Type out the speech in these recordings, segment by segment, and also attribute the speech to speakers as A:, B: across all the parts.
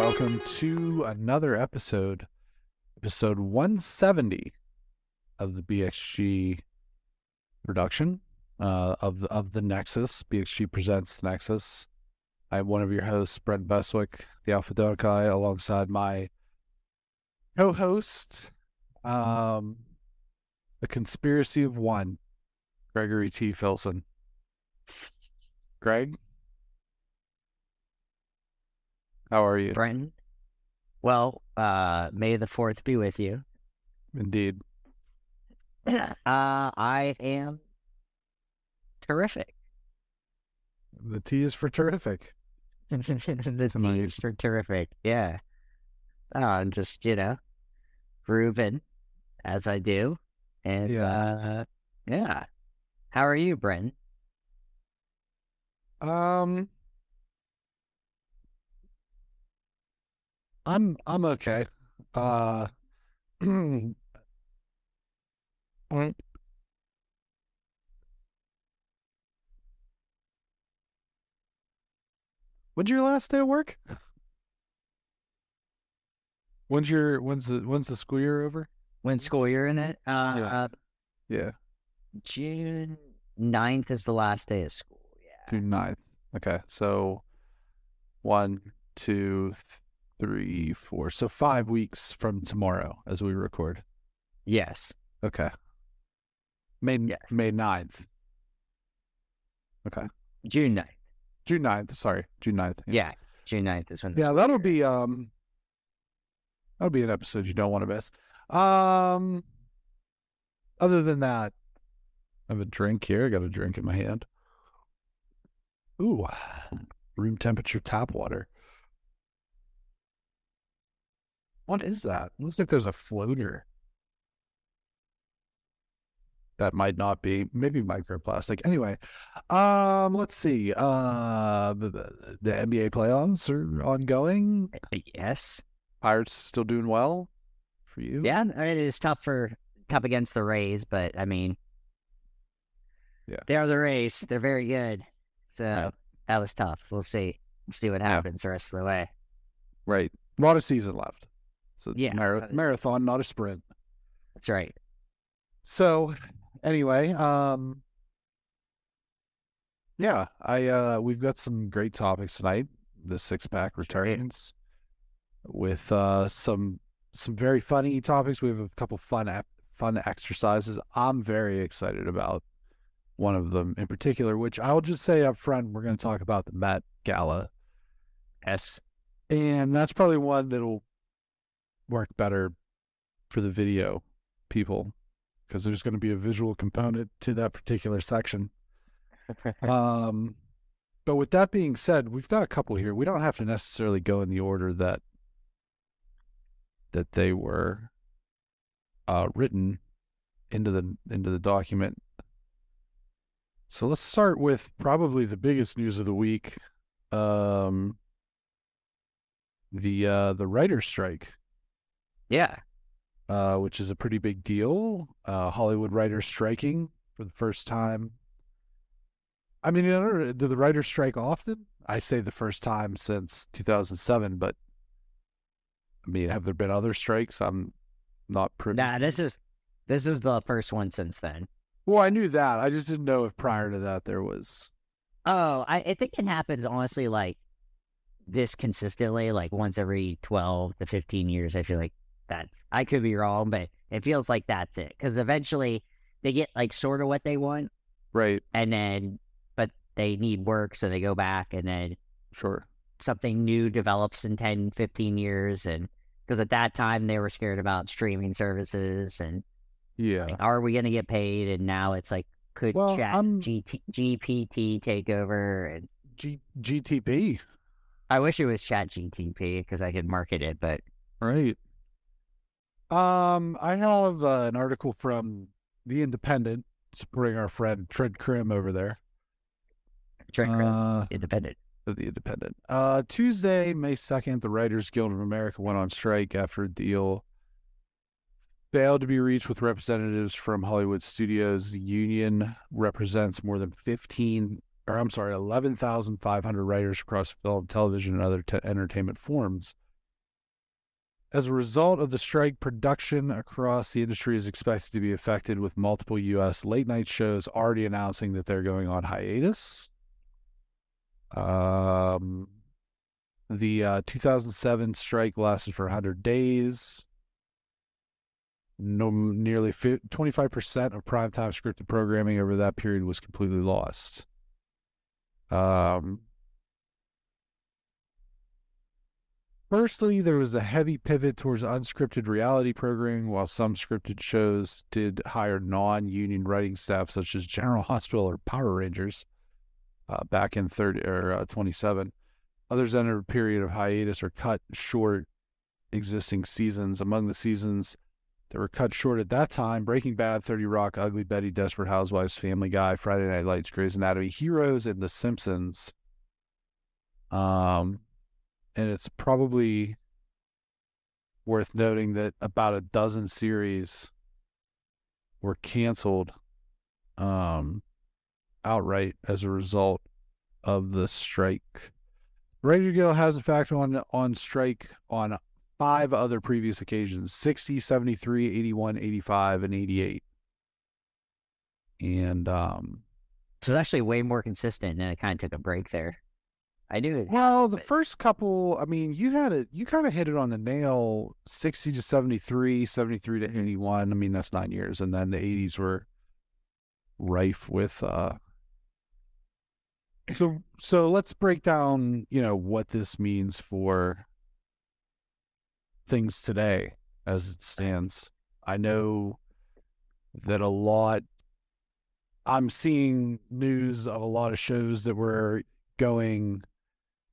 A: welcome to another episode 170 of the BXG production of the Nexus. BXG presents the Nexus. I'm one of your hosts, Brent Beswick, the Alpha Dog Guy, alongside my co-host, a conspiracy of one, Gregory T. Filson. Greg, how are you?
B: Brenton? Well, may the 4th be with you.
A: Indeed.
B: I am terrific.
A: The T is for terrific.
B: The T is for terrific, yeah. I'm just, grooving as I do. And, yeah. How are you, Brenton?
A: I'm okay. When's your last day of work? When's the school year over?
B: When school year in it?
A: Yeah.
B: June 9th is the last day of school, yeah.
A: June 9th. Okay, so 1, 2, 3, 4. So 5 weeks from tomorrow as we record.
B: Yes.
A: Okay. May 9th. Okay.
B: June 9th.
A: June 9th, sorry. June 9th.
B: Yeah, June 9th is when.
A: Yeah, that'll be an episode you don't want to miss. Other than that, I have a drink here. I got a drink in my hand. Ooh, room temperature tap water. What is that? Looks like there's a floater. That might not be. Maybe microplastic. Anyway, let's see. The NBA playoffs are ongoing.
B: Yes.
A: Pirates still doing well for you?
B: Yeah, it is tough against the Rays, but I mean,
A: yeah,
B: they are the Rays. They're very good. So that was tough. We'll see. We'll see what happens the rest of the way.
A: Right. A lot of season left. It's a marathon, not a sprint.
B: That's right.
A: So anyway, we've got some great topics tonight. The six-pack returns with some very funny topics. We have a couple fun exercises. I'm very excited about one of them in particular, which I'll just say up front, we're going to talk about the Met Gala.
B: Yes.
A: And that's probably one that'll work better for the video people, because there's going to be a visual component to that particular section. But with that being said, we've got a couple here. We don't have to necessarily go in the order that they were written into the document. So let's start with probably the biggest news of the week, the writer's strike.
B: Yeah.
A: Which is a pretty big deal. Hollywood writers striking for the first time. I mean, do the writers strike often? I say the first time since 2007, but I mean, have there been other strikes? I'm not privy.
B: Nah, this is the first one since then.
A: Well, I knew that. I just didn't know if prior to that there was.
B: Oh, I think it happens honestly like this consistently, like once every 12 to 15 years. I feel like I could be wrong, but it feels like that's it. Because eventually they get like sort of what they want.
A: Right.
B: And then, but they need work, so they go back, and then something new develops in 10, 15 years. And because at that time they were scared about streaming services and like, are we going to get paid? And now it's like, could GPT take over? And
A: GTP.
B: I wish it was Chat GTP because I could market it, but.
A: Right. I have an article from The Independent supporting our friend Trent Krim over there.
B: Trent Krim, Independent.
A: The Independent. Tuesday, May 2nd, the Writers Guild of America went on strike after a deal failed to be reached with representatives from Hollywood studios. The union represents more than 11,500 writers across film, television, and other entertainment forms. As a result of the strike, production across the industry is expected to be affected, with multiple U.S. late night shows already announcing that they're going on hiatus. The 2007 strike lasted for 100 days. Nearly 25% of primetime scripted programming over that period was completely lost. Firstly, there was a heavy pivot towards unscripted reality programming, while some scripted shows did hire non-union writing staff, such as General Hospital or Power Rangers, back in 27. Others entered a period of hiatus or cut short existing seasons. Among the seasons that were cut short at that time: Breaking Bad, 30 Rock, Ugly Betty, Desperate Housewives, Family Guy, Friday Night Lights, Grey's Anatomy, Heroes, and The Simpsons. And it's probably worth noting that about a dozen series were canceled outright as a result of the strike. Radio Guild has in fact on strike on 5 other previous occasions: 60, 73, 81, 85, and 88. And
B: so it's actually way more consistent, and it kind of took a break there. I knew it.
A: Well, the first couple, I mean, you kind of hit it on the nail. 60 to 73, 73 to 81. I mean, that's 9 years. And then the 80s were rife with, so let's break down, what this means for things today as it stands. I know that I'm seeing news of a lot of shows that were getting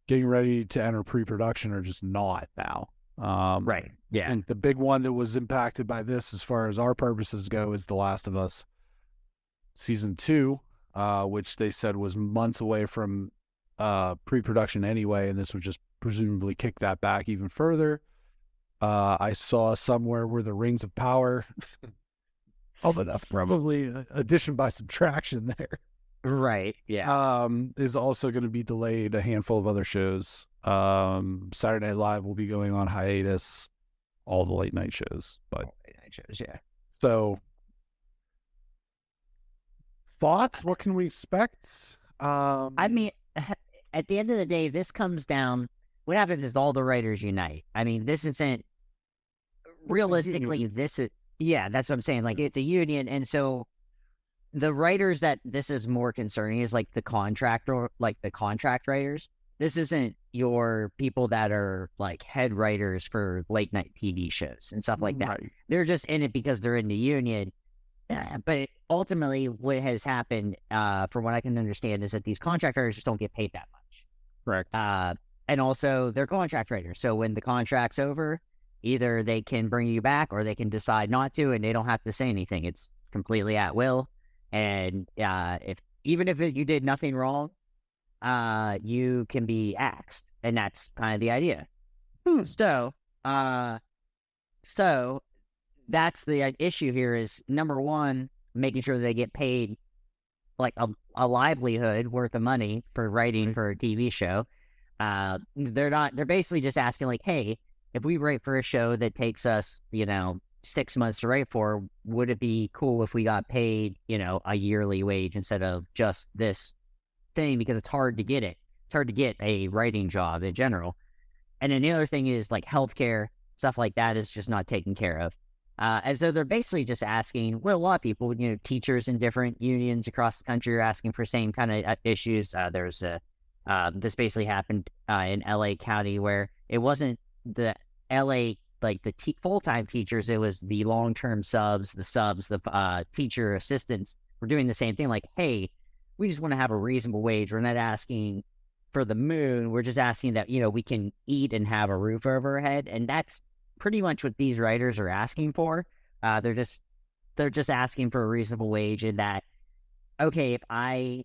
A: ready to enter pre-production are just not now.
B: Right. Yeah.
A: And the big one that was impacted by this, as far as our purposes go, is The Last of Us season 2, which they said was months away from pre-production anyway, and this would just presumably kick that back even further. I saw somewhere where the Rings of Power, although that's probably addition by subtraction there.
B: Right. Yeah.
A: Is also going to be delayed. A handful of other shows. Saturday Night Live will be going on hiatus. All the late night shows, but
B: late night shows, yeah.
A: So, thoughts? What can we expect?
B: I mean, at the end of the day, this comes down. What happens is all the writers unite. I mean, this isn't realistically. This is that's what I'm saying. Like, it's a union, and so the writers that this is more concerning is like the contract writers. This isn't your people that are like head writers for late night TV shows and stuff like that. Right. They're just in it because they're in the union. But ultimately what has happened, from what I can understand, is that these contract writers just don't get paid that much.
A: Correct.
B: And also they're contract writers. So when the contract's over, either they can bring you back or they can decide not to, and they don't have to say anything. It's completely at will. And even if you did nothing wrong, you can be axed, and that's kind of the idea. So that's the issue here. Is number one, making sure they get paid like a livelihood worth of money for writing for a TV show. They're basically just asking like, hey, if we write for a show that takes us, 6 months to write for, would it be cool if we got paid, a yearly wage instead of just this thing? Because it's hard to get it. It's hard to get a writing job in general. And then the other thing is like healthcare, stuff like that is just not taken care of. And so they're basically just asking, well, a lot of people, teachers in different unions across the country are asking for same kind of issues. There's this basically happened in LA County, where it wasn't the LA like the full-time teachers, it was the long-term subs, the teacher assistants were doing the same thing. Like, hey, we just want to have a reasonable wage. We're not asking for the moon. We're just asking that, we can eat and have a roof over our head. And that's pretty much what these writers are asking for. They're just asking for a reasonable wage, and that, okay, if I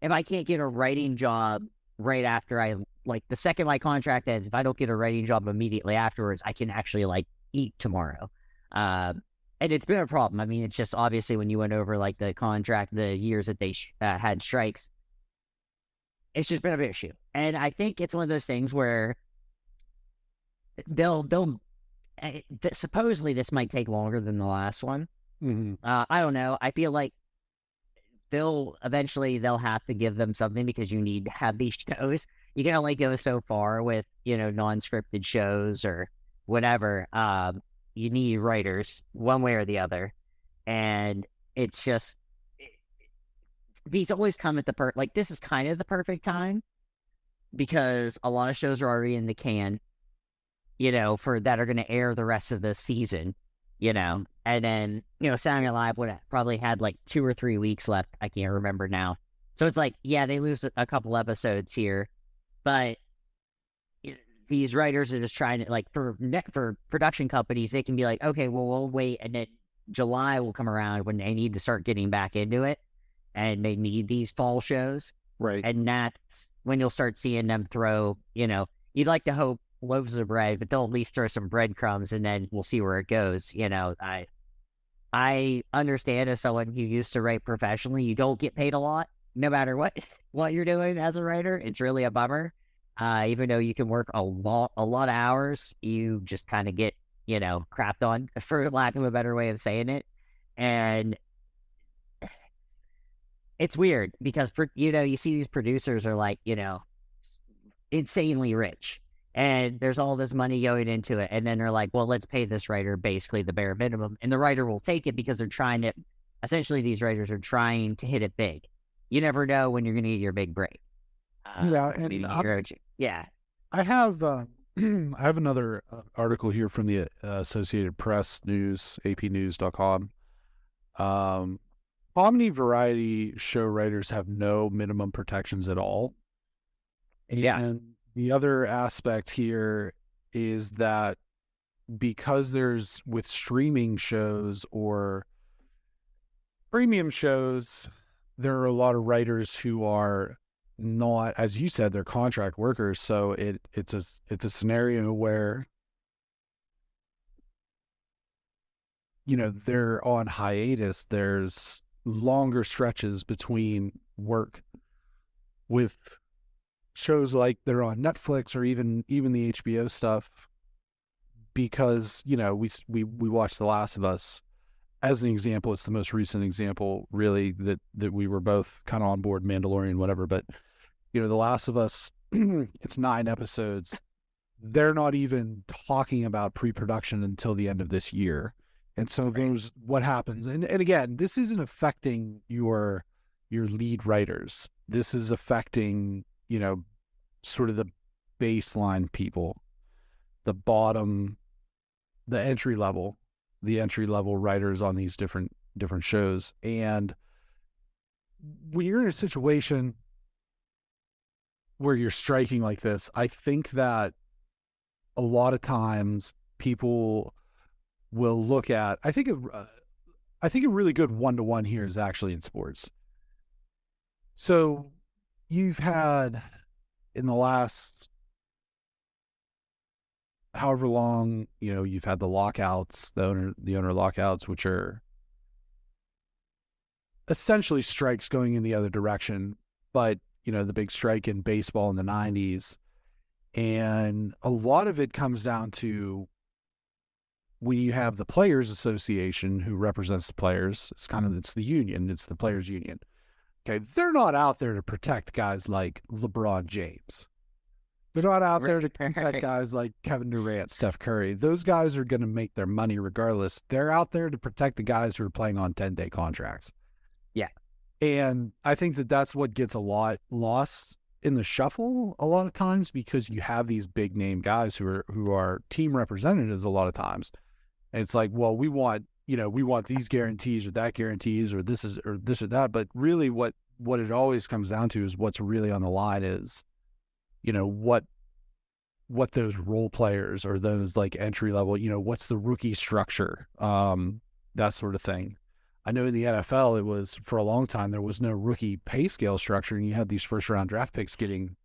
B: can't get a writing job right after the second my contract ends, if I don't get a writing job immediately afterwards, I can actually eat tomorrow. And it's been a problem. I mean, it's just obviously when you went over the contract, the years that they had strikes, it's just been a big issue. And I think it's one of those things where they'll supposedly this might take longer than the last one.
A: Mm-hmm.
B: I don't know. I feel like they'll have to give them something, because you need to have these shows. You can only go so far with, non-scripted shows or whatever. You need writers one way or the other. And it's just, these always come at like, this is kind of the perfect time, because a lot of shows are already in the can, for that are going to air the rest of the season, and then, Saturday Night Live would have probably had like 2 or 3 weeks left. I can't remember now. So it's like, yeah, they lose a couple episodes here, but these writers are just trying to, like, for production companies, they can be like, okay, well, we'll wait, and then July will come around when they need to start getting back into it, and they need these fall shows,
A: Right?
B: And that's when you'll start seeing them throw, you'd like to hope loaves of bread, but they'll at least throw some breadcrumbs, and then we'll see where it goes. I understand, as someone who used to write professionally, you don't get paid a lot, no matter what you're doing as a writer. It's really a bummer. Even though you can work a lot of hours, you just kind of get, crapped on, for lack of a better way of saying it. And it's weird, because, you see these producers are like, insanely rich, and there's all this money going into it, and then they're like, well, let's pay this writer basically the bare minimum, and the writer will take it, because they're trying to, essentially, these writers are trying to hit it big. You never know when you're going to get your big break.
A: Yeah. I have I have another article here from the Associated Press News, apnews.com. Comedy variety show writers have no minimum protections at all. And the other aspect here is that because with streaming shows or premium shows, there are a lot of writers who are not, as you said, they're contract workers. So it's a scenario where, they're on hiatus. There's longer stretches between work with shows like they're on Netflix or even the HBO stuff, because we watched The Last of Us as an example. It's the most recent example, really, that we were both kind of on board. Mandalorian, whatever, but The Last of Us, it's 9 episodes. They're not even talking about pre-production until the end of this year. And so what happens, and again, this isn't affecting your lead writers. This is affecting, sort of the baseline people, the entry level writers on these different shows. And when you're in a situation where you're striking like this, I think that a lot of times people will look at, I think a really good one-to-one here is actually in sports. So you've had, in the last however long, you've had the lockouts, the owner lockouts, which are essentially strikes going in the other direction. But, the big strike in baseball in the 90s. And a lot of it comes down to when you have the Players Association, who represents the players. It's the union. It's the players union. Okay. They're not out there to protect guys like LeBron James. They're not out there to protect guys like Kevin Durant, Steph Curry. Those guys are going to make their money regardless. They're out there to protect the guys who are playing on 10-day contracts.
B: Yeah.
A: And I think that that's what gets a lot lost in the shuffle a lot of times, because you have these big name guys who are team representatives a lot of times. And it's like, well, we want these guarantees or that guarantees or this or that. But really what it always comes down to is what's really on the line is, what those role players or those like entry level, what's the rookie structure, that sort of thing. I know in the NFL, it was, for a long time, there was no rookie pay scale structure, and you had these first round draft picks getting,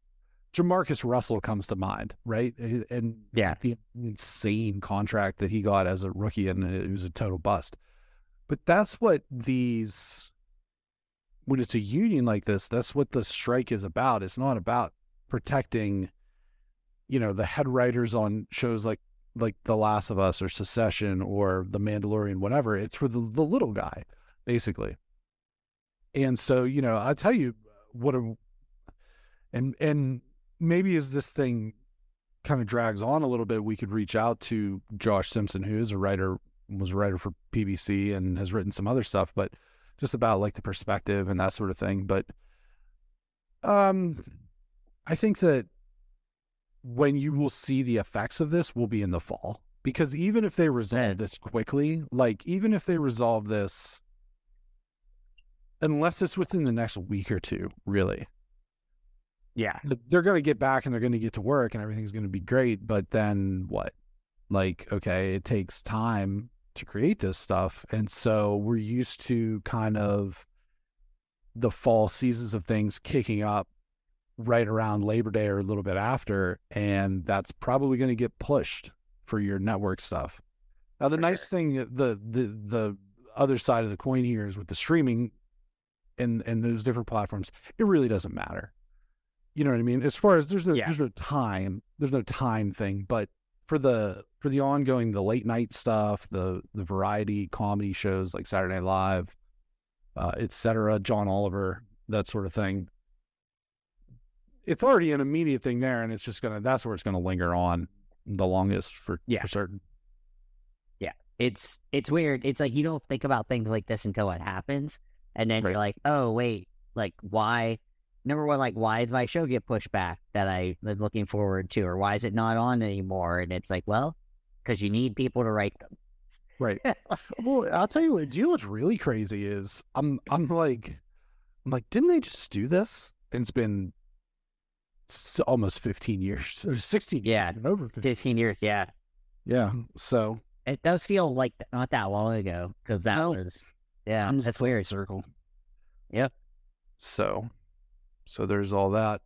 A: Jamarcus Russell comes to mind, right? And the insane contract that he got as a rookie, and it was a total bust. But that's what when it's a union like this, that's what the strike is about. It's not about protecting, the head writers on shows like like The Last of Us or Succession or The Mandalorian, whatever. It's for the little guy, basically. And so, you know, I tell you what and maybe as this thing kind of drags on a little bit, we could reach out to Josh Simpson, who is was a writer for PBC and has written some other stuff, but just about like the perspective and that sort of thing. But I think that when you will see the effects of this will be in the fall, because even if they resolve this quickly, like even if they resolve this, unless it's within the next week or two, really,
B: yeah,
A: they're going to get back and they're going to get to work and everything's going to be great. But then what? Like, okay, it takes time to create this stuff. And so we're used to kind of the fall seasons of things kicking up right around Labor Day or a little bit after. And that's probably going to get pushed for your network stuff. Now, the nice thing, the other side of the coin here is with the streaming and those different platforms, it really doesn't matter. You know what I mean? As far as there's no time thing, but for the ongoing, the late night stuff, the variety comedy shows like Saturday Night Live, etc., John Oliver, that sort of thing, it's already an immediate thing there, and that's where it's gonna linger on the longest for certain.
B: Yeah, it's weird. It's like you don't think about things like this until it happens, and then you're like, oh wait, like why? Number one, like, why did my show get pushed back that I was looking forward to, or why is it not on anymore? And it's like, well, because you need people to write them.
A: Right. Well, I'll tell you what. Do you know what's really crazy is I'm like, didn't they just do this? And it's been almost 15 years, or 16 years.
B: Yeah,
A: over
B: 15 years. Yeah.
A: Yeah. So
B: it does feel like not that long ago, because that was that's weird.
A: Circle.
B: Yep.
A: So there's all that.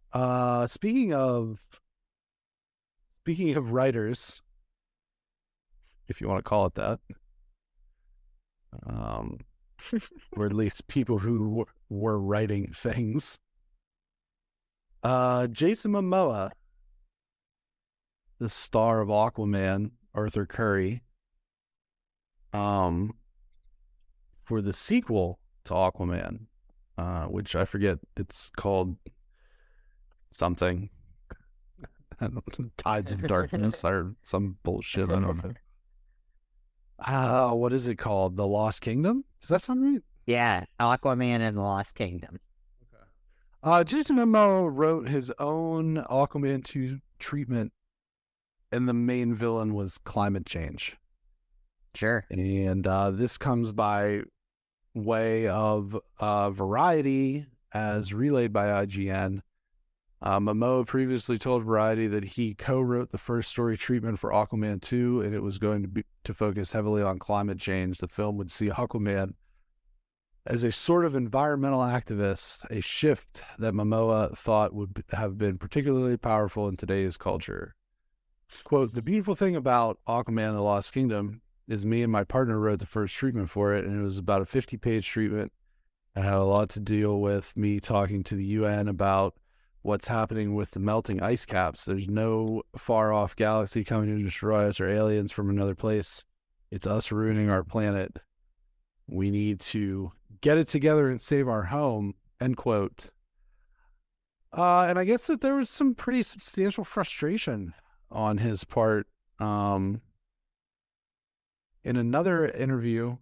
A: Speaking of writers, if you want to call it that, or at least people who were writing things. Jason Momoa, the star of Aquaman, Arthur Curry, for the sequel to Aquaman, which I forget, it's called something. Tides of Darkness or some bullshit. I don't know. What is it called? The Lost Kingdom? Does that sound right?
B: Yeah, Aquaman and the Lost Kingdom.
A: Okay. Jason Momoa wrote his own Aquaman 2 treatment, and the main villain was climate change.
B: Sure.
A: And this comes by way of Variety, as relayed by IGN. Momoa previously told Variety that he co-wrote the first story treatment for Aquaman 2, and it was going to focus heavily on climate change. The film would see Aquaman as a sort of environmental activist, a shift that Momoa thought would have been particularly powerful in today's culture. Quote, "The beautiful thing about Aquaman and the Lost Kingdom is me and my partner wrote the first treatment for it, and it was about a 50-page treatment. I had a lot to deal with, me talking to the UN about what's happening with the melting ice caps. There's no far-off galaxy coming to destroy us or aliens from another place. It's us ruining our planet. We need to get it together and save our home," end quote. And I guess that there was some pretty substantial frustration on his part. In another interview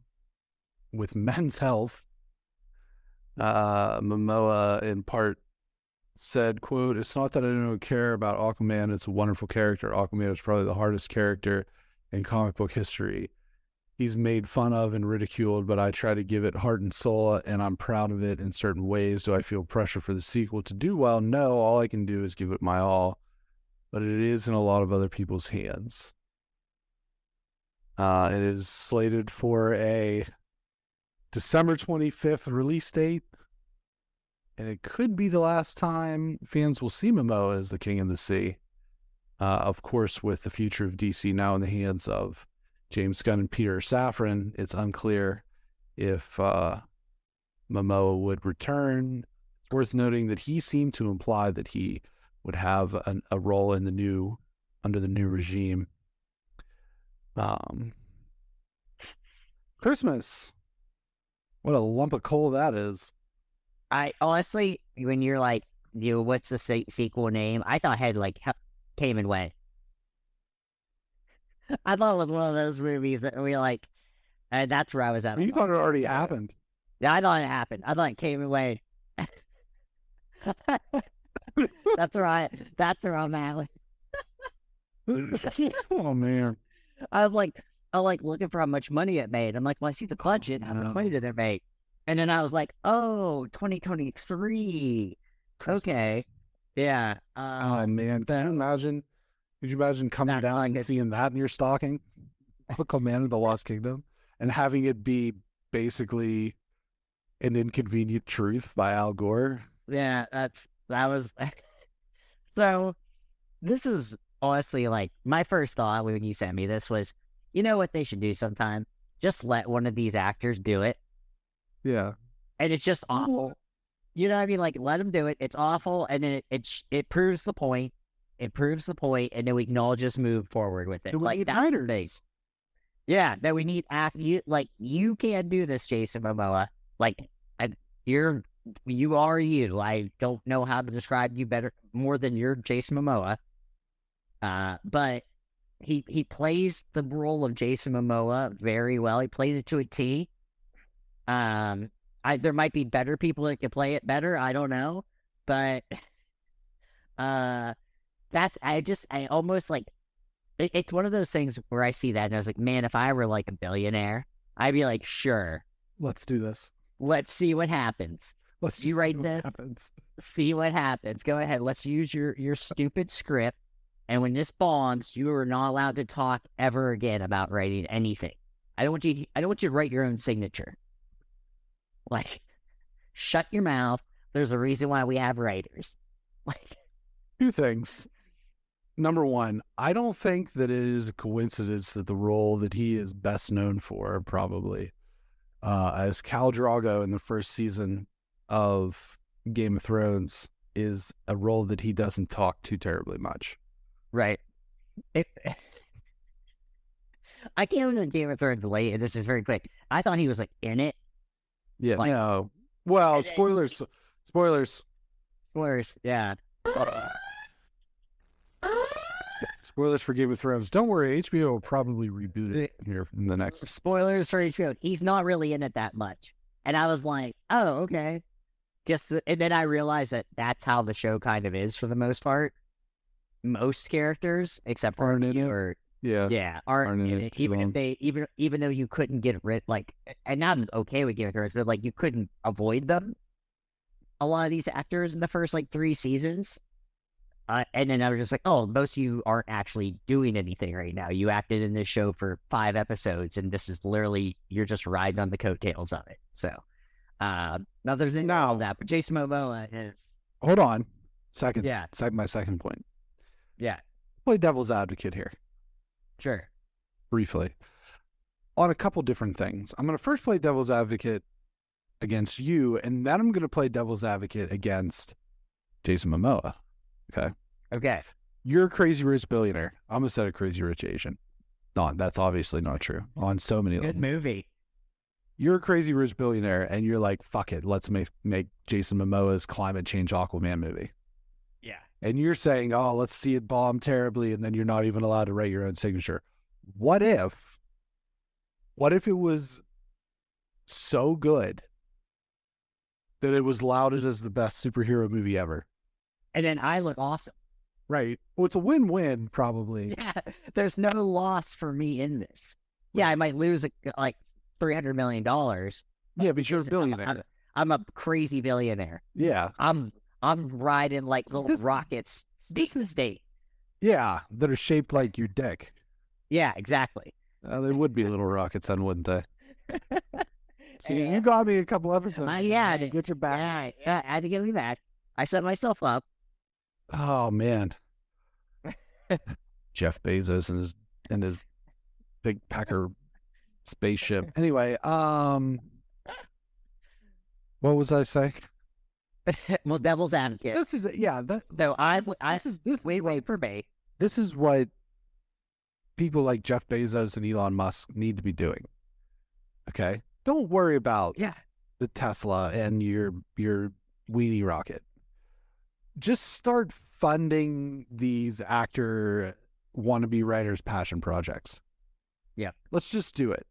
A: with Men's Health, Momoa in part said, quote, "It's not that I don't care about Aquaman. It's a wonderful character. Aquaman is probably the hardest character in comic book history. He's made fun of and ridiculed, but I try to give it heart and soul, and I'm proud of it in certain ways. Do I feel pressure for the sequel to do well? No, all I can do is give it my all, but it is in a lot of other people's hands." It is slated for a December 25th release date, and it could be the last time fans will see Momoa as the King of the Sea. Of course, with the future of DC now in the hands of James Gunn and Peter Safran, it's unclear if Momoa would return. It's worth noting that he seemed to imply that he would have a role in under the new regime. Um, Christmas. What a lump of coal that is.
B: I honestly, when you're like, what's the sequel name? I thought it had like came and went. I thought it was one of those movies that we like, and that's where I was at.
A: You thought it already happened.
B: Yeah, I thought it happened. I thought it came and went. That's where I'm at.
A: Oh man.
B: I'm like looking for how much money it made. I'm like, well, I see the budget. How much money did it make? And then I was like, oh, 2023.
A: Christmas.
B: Okay. Yeah.
A: Oh man. Could you imagine coming down and seeing that in your stocking? Command of the Lost Kingdom, and having it be basically An Inconvenient Truth by Al Gore.
B: Yeah, that was so this is honestly like my first thought when you sent me this was, you know what they should do sometime? Just let one of these actors do it.
A: Yeah.
B: And it's just awful. You know what I mean? Like, let them do it. It's awful, and then it proves the point. It proves the point, and then we can all just move forward with it.
A: Like that's the thing.
B: Yeah, that we need you can't do this, Jason Momoa. Like, you are you. I don't know how to describe you more than you're Jason Momoa. But he plays the role of Jason Momoa very well. He plays it to a T. There might be better people that can play it better. I don't know, but I almost like it's one of those things where I see that and I was like, man, if I were like a billionaire, I'd be like, sure,
A: let's do this.
B: Let's see what happens. You write this. See what happens. Go ahead. Let's use your stupid script. And when this bombs, you are not allowed to talk ever again about writing anything. I don't want you to write your own signature. Like, shut your mouth. There's a reason why we have writers. Like,
A: two things. Number one, I don't think that it is a coincidence that the role that he is best known for, probably, as Khal Drogo in the first season of Game of Thrones, is a role that he doesn't talk too terribly much.
B: Right. I came into Game of Thrones late, and this is very quick. I thought he was like in it.
A: Yeah. Like, no. Well, spoilers. Spoilers.
B: Yeah.
A: Spoilers for Game of Thrones. Don't worry, HBO will probably reboot it here in the next.
B: Spoilers for HBO. He's not really in it that much, and I was like, oh, okay. And then I realized that that's how the show kind of is for the most part. Most characters, except for
A: aren't in it.
B: Aren't in it. Even though you couldn't get rid, like, and I'm okay with Game of Thrones, but like you couldn't avoid them. A lot of these actors in the first like 3 seasons, and then I was just like, oh, most of you aren't actually doing anything right now. You acted in this show for 5 episodes, and this is literally you're just riding on the coattails of it. So, there's all that, but Jason Momoa is.
A: Hold on, my second point.
B: Yeah.
A: Play devil's advocate here.
B: Sure.
A: Briefly. On a couple different things. I'm going to first play devil's advocate against you, and then I'm going to play devil's advocate against Jason Momoa. Okay. You're a crazy rich billionaire. I almost said a crazy rich Asian. No, that's obviously not true. On so many levels.
B: Good movie.
A: You're a crazy rich billionaire, and you're like, fuck it, let's make Jason Momoa's climate change Aquaman movie.
B: Yeah.
A: And you're saying, oh, let's see it bomb terribly, and then you're not even allowed to write your own signature. What if it was so good that it was lauded as the best superhero movie ever?
B: And then I look awesome.
A: Right. Well, it's a win-win, probably.
B: Yeah. There's no loss for me in this. Yeah, I might lose like $300 million.
A: Yeah, but you're a billionaire.
B: I'm a crazy billionaire.
A: Yeah.
B: I'm riding like little rockets state.
A: Yeah, that are shaped like your dick.
B: Yeah, exactly.
A: They would be little rockets then, wouldn't they? See, you got me a couple episodes.
B: Yeah,
A: to get your back.
B: Yeah, I had to get me back. I set myself up.
A: Oh man. Jeff Bezos and his big Packer spaceship. Anyway, what was I saying?
B: Well, devil's advocate.
A: This is
B: wait for me.
A: This is what people like Jeff Bezos and Elon Musk need to be doing. Okay? Don't worry about the Tesla and your weenie rocket. Just start funding these actor wannabe writers' passion projects.
B: Yeah.
A: Let's just do it.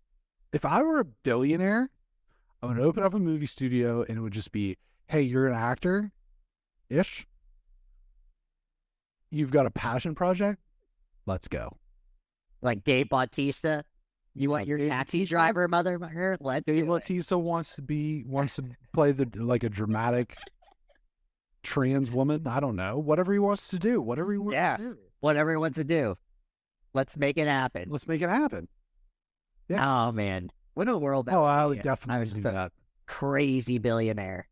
A: If I were a billionaire, I would open up a movie studio and it would just be, hey, you're an actor-ish. You've got a passion project. Let's go.
B: Like Dave Bautista. You want your taxi driver, motherfucker? Let's
A: Dave Bautista wants to play like a dramatic trans woman. I don't know. Whatever he wants to do. Whatever he wants to do.
B: Whatever he wants to do. Let's make it happen.
A: Let's make it happen.
B: Yeah. Oh man. What a world that
A: I would definitely do that.
B: Crazy billionaire.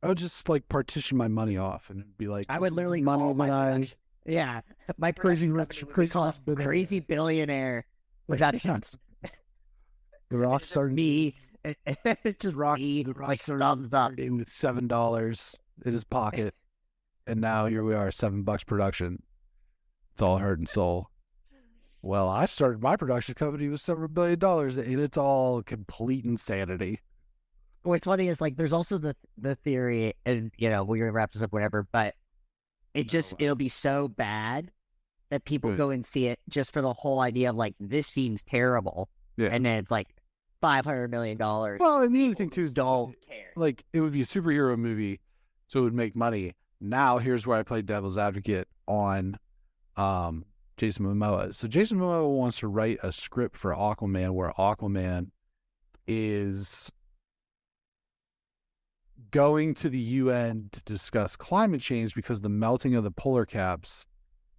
A: I would just like partition my money off and be like,
B: I would literally
A: money
B: my
A: crazy rich,
B: crazy billionaire. Without a chance.
A: The rock started
B: me.
A: Just rock. The rock started with $7 in his pocket, and now here we are, $7 production. It's all heart and soul. Well, I started my production company with several $1 billion, and it's all complete insanity.
B: What's funny is like there's also the theory, and we're gonna wrap this up, whatever. But it'll be so bad that people go and see it just for the whole idea of like this seems terrible, and then it's like $500 million.
A: Well, and the other thing too is
B: don't care.
A: Like it would be a superhero movie, so it would make money. Now here's where I play devil's advocate on Jason Momoa. So Jason Momoa wants to write a script for Aquaman where Aquaman is going to the UN to discuss climate change because the melting of the polar caps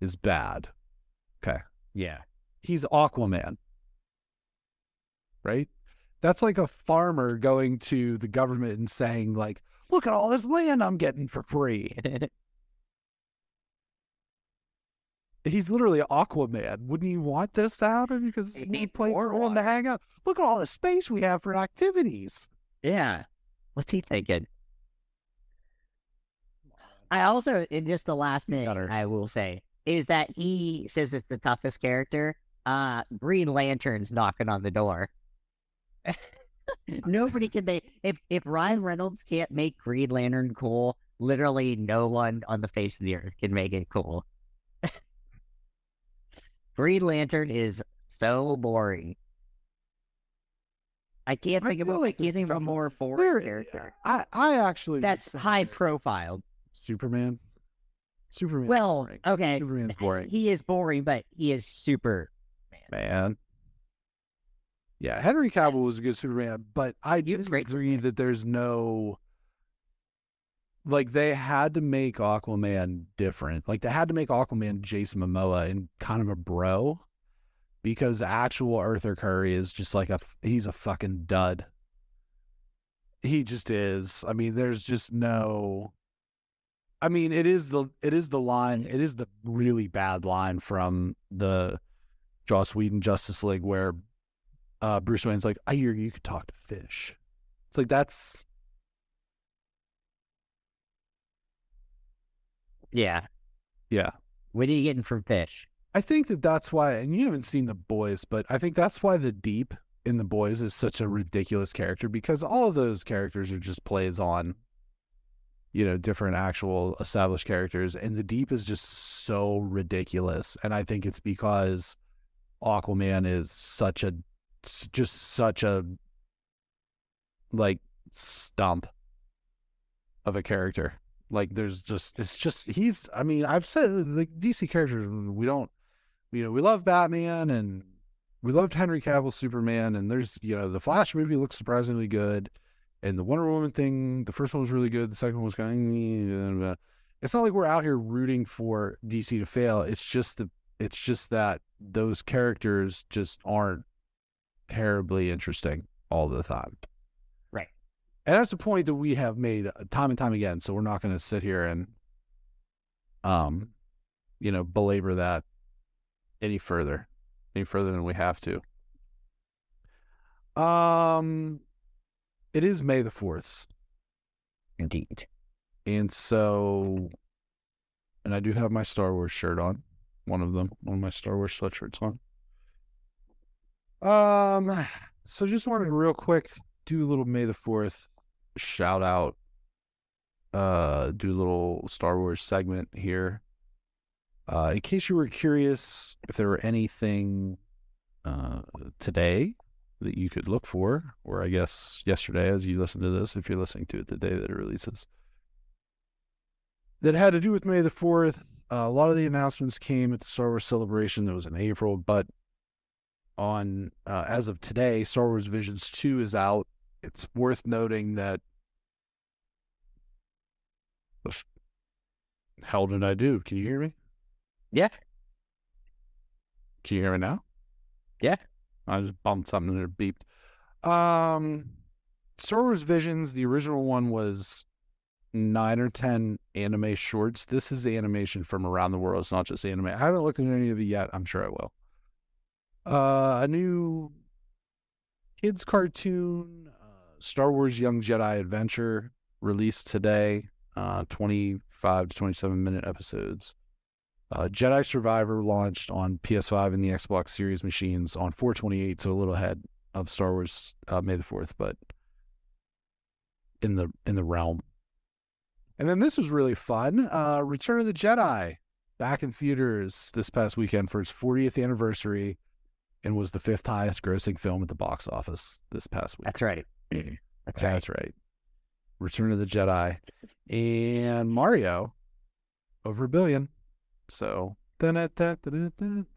A: is bad. Okay.
B: Yeah.
A: He's Aquaman. Right? That's like a farmer going to the government and saying, like, look at all this land I'm getting for free. He's literally Aquaman. Wouldn't he want this to happen? Because he needs a place for him to hang out. Look at all the space we have for activities.
B: Yeah. What's he thinking? I also, in just the last thing I will say, is that he says it's the toughest character. Green Lantern's knocking on the door. Nobody can if Ryan Reynolds can't make Green Lantern cool, literally no one on the face of the earth can make it cool. Green Lantern is so boring. I can't think of a more boring character.
A: I actually
B: that's high profile.
A: Superman.
B: Well, okay.
A: Superman's boring.
B: He is boring, but he is Superman.
A: Man. Yeah, Henry Cavill was a good Superman, but I disagree that there's no... Like, they had to make Aquaman different. Like, they had to make Aquaman Jason Momoa and kind of a bro, because actual Arthur Curry is just like he's a fucking dud. He just is. I mean, there's just no... I mean, it is the really bad line from the Joss Whedon Justice League where Bruce Wayne's like, I hear you could talk to fish. It's like, that's...
B: Yeah.
A: Yeah.
B: What are you getting from fish?
A: I think that's why, and you haven't seen The Boys, but I think that's why the Deep in The Boys is such a ridiculous character, because all of those characters are just plays on, different actual established characters, and the Deep is just so ridiculous. And I think it's because Aquaman is such a like stump of a character. Like I've said, like, DC characters, we love Batman and we loved Henry Cavill Superman, and there's, the Flash movie looks surprisingly good, and the Wonder Woman thing, the first one was really good, the second one was kind of, it's not like we're out here rooting for DC to fail. It's just that those characters just aren't terribly interesting all the time.
B: Right.
A: And that's the point that we have made time and time again. So we're not going to sit here and, belabor that any further than we have to. It is May the 4th.
B: Indeed.
A: And so, and I do have my Star Wars shirt on. One of my Star Wars sweatshirts on. So just wanted to real quick do a little May the 4th shout out. Do a little Star Wars segment here. In case you were curious if there were anything today that you could look for, or I guess yesterday as you listen to this, if you're listening to it the day that it releases, that had to do with May the 4th. A lot of the announcements came at the Star Wars Celebration that was in April, but on as of today, Star Wars Visions 2 is out. It's worth noting that the hell did I do? Can you hear me?
B: Yeah.
A: Can you hear me now?
B: Yeah.
A: I just bumped something and it beeped. Star Wars Visions, the original one was 9 or 10 anime shorts. This is the animation from around the world. It's not just anime. I haven't looked at any of it yet. I'm sure I will. A new kids cartoon, Star Wars Young Jedi Adventure, released today. 25 to 27 minute episodes. Jedi Survivor launched on PS5 and the Xbox Series machines on 4/28, so a little ahead of Star Wars May the 4th, but in the realm. And then this was really fun. Return of the Jedi, back in theaters this past weekend for its 40th anniversary, and was the 5th highest grossing film at the box office this past week.
B: That's right.
A: That's right. Return of the Jedi and Mario over $1 billion. So
B: I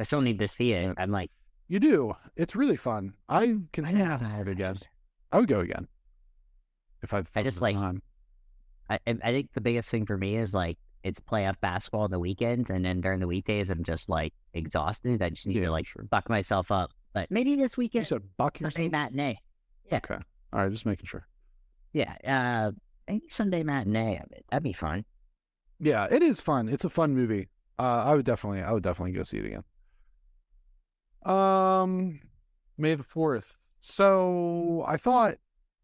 B: still need to see it. I'm like,
A: you do. It's really fun. I can see it again. I would go again if I
B: just like time. I think the biggest thing for me is like it's playoff basketball on the weekends, and then during the weekdays I'm just like exhausted. I just need to like buck myself up. But maybe this weekend.
A: You said buck yourself?
B: Sunday matinee. Yeah.
A: Okay. All right. Just making sure.
B: Yeah. Maybe Sunday matinee of it. That'd be fun.
A: Yeah, it is fun. It's a fun movie. I would definitely go see it again. May the 4th. So I thought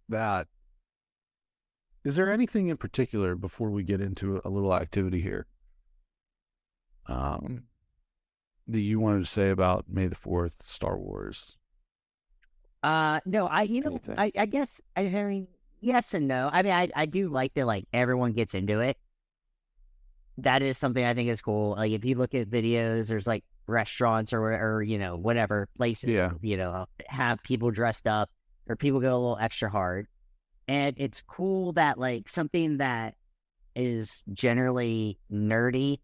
A: that, is there anything in particular before we get into a little activity here that you wanted to say about May the 4th, Star Wars?
B: No, I guess, I mean, yes and no. I mean, I do like that, like, everyone gets into it. That is something I think is cool. Like, if you look at videos, there's, like, restaurants or whatever places, have people dressed up, or people go a little extra hard. And it's cool that, like, something that is generally nerdy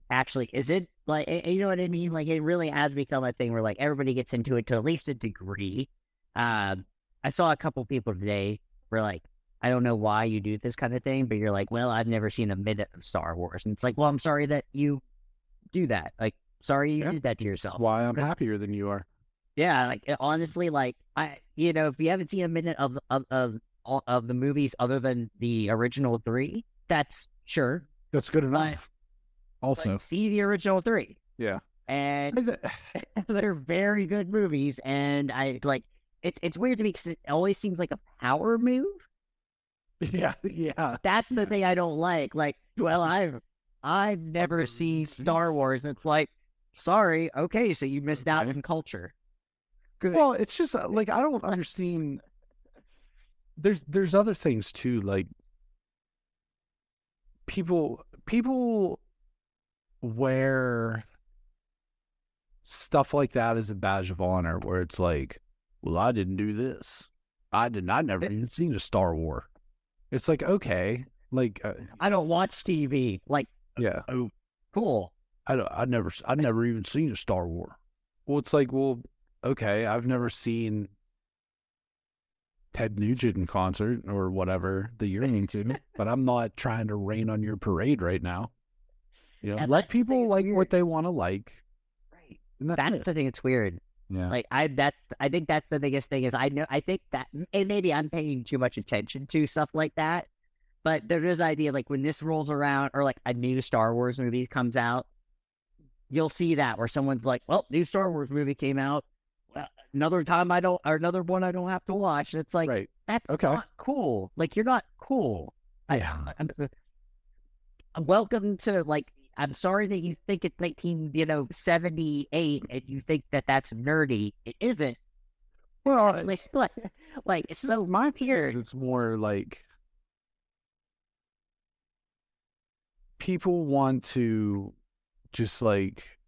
B: actually isn't, like, you know what I mean? Like, it really has become a thing where, like, everybody gets into it to at least a degree. I saw a couple people today were like, I don't know why you do this kind of thing, but you're like, well, I've never seen a minute of Star Wars. And it's like, well, I'm sorry that you do that. Like, sorry you did that to yourself.
A: That's why I'm happier than you are.
B: Yeah, like, honestly, like, if you haven't seen a minute of the movies other than the original 3, that's
A: good enough. Also,
B: like, see the original 3.
A: Yeah.
B: And they're very good movies, and I like it's weird to me because it always seems like a power move.
A: Yeah.
B: That's the thing I don't like. Like, well, I've never seen Star Wars. It's like, sorry, okay, so you missed out on culture.
A: Good. Well, it's just like, I don't understand. There's other things too, like people wear stuff like that as a badge of honor, where it's like, well, I didn't do this. I never even seen a Star Wars. It's like, okay, like
B: I don't watch TV. Like,
A: yeah,
B: oh, cool.
A: I've never even seen a Star Wars. Well, it's like, well, okay, I've never seen Ted Nugent in concert or whatever that you're into, but I'm not trying to rain on your parade right now. Let people like what they want to like.
B: Right. That's the thing. It's weird.
A: Yeah.
B: Like, I think that's the biggest thing is I think that, and maybe I'm paying too much attention to stuff like that, but there is idea, like, when this rolls around or like a new Star Wars movie comes out, you'll see that where someone's like, well, new Star Wars movie came out. Well, another one I don't have to watch. And it's like,
A: right.
B: That's not cool. Like, you're not cool.
A: Yeah.
B: Welcome to, like, I'm sorry that you think it's 1978 and you think that that's nerdy. It isn't.
A: Well,
B: it's so
A: my
B: weird.
A: It's more like people want to just like,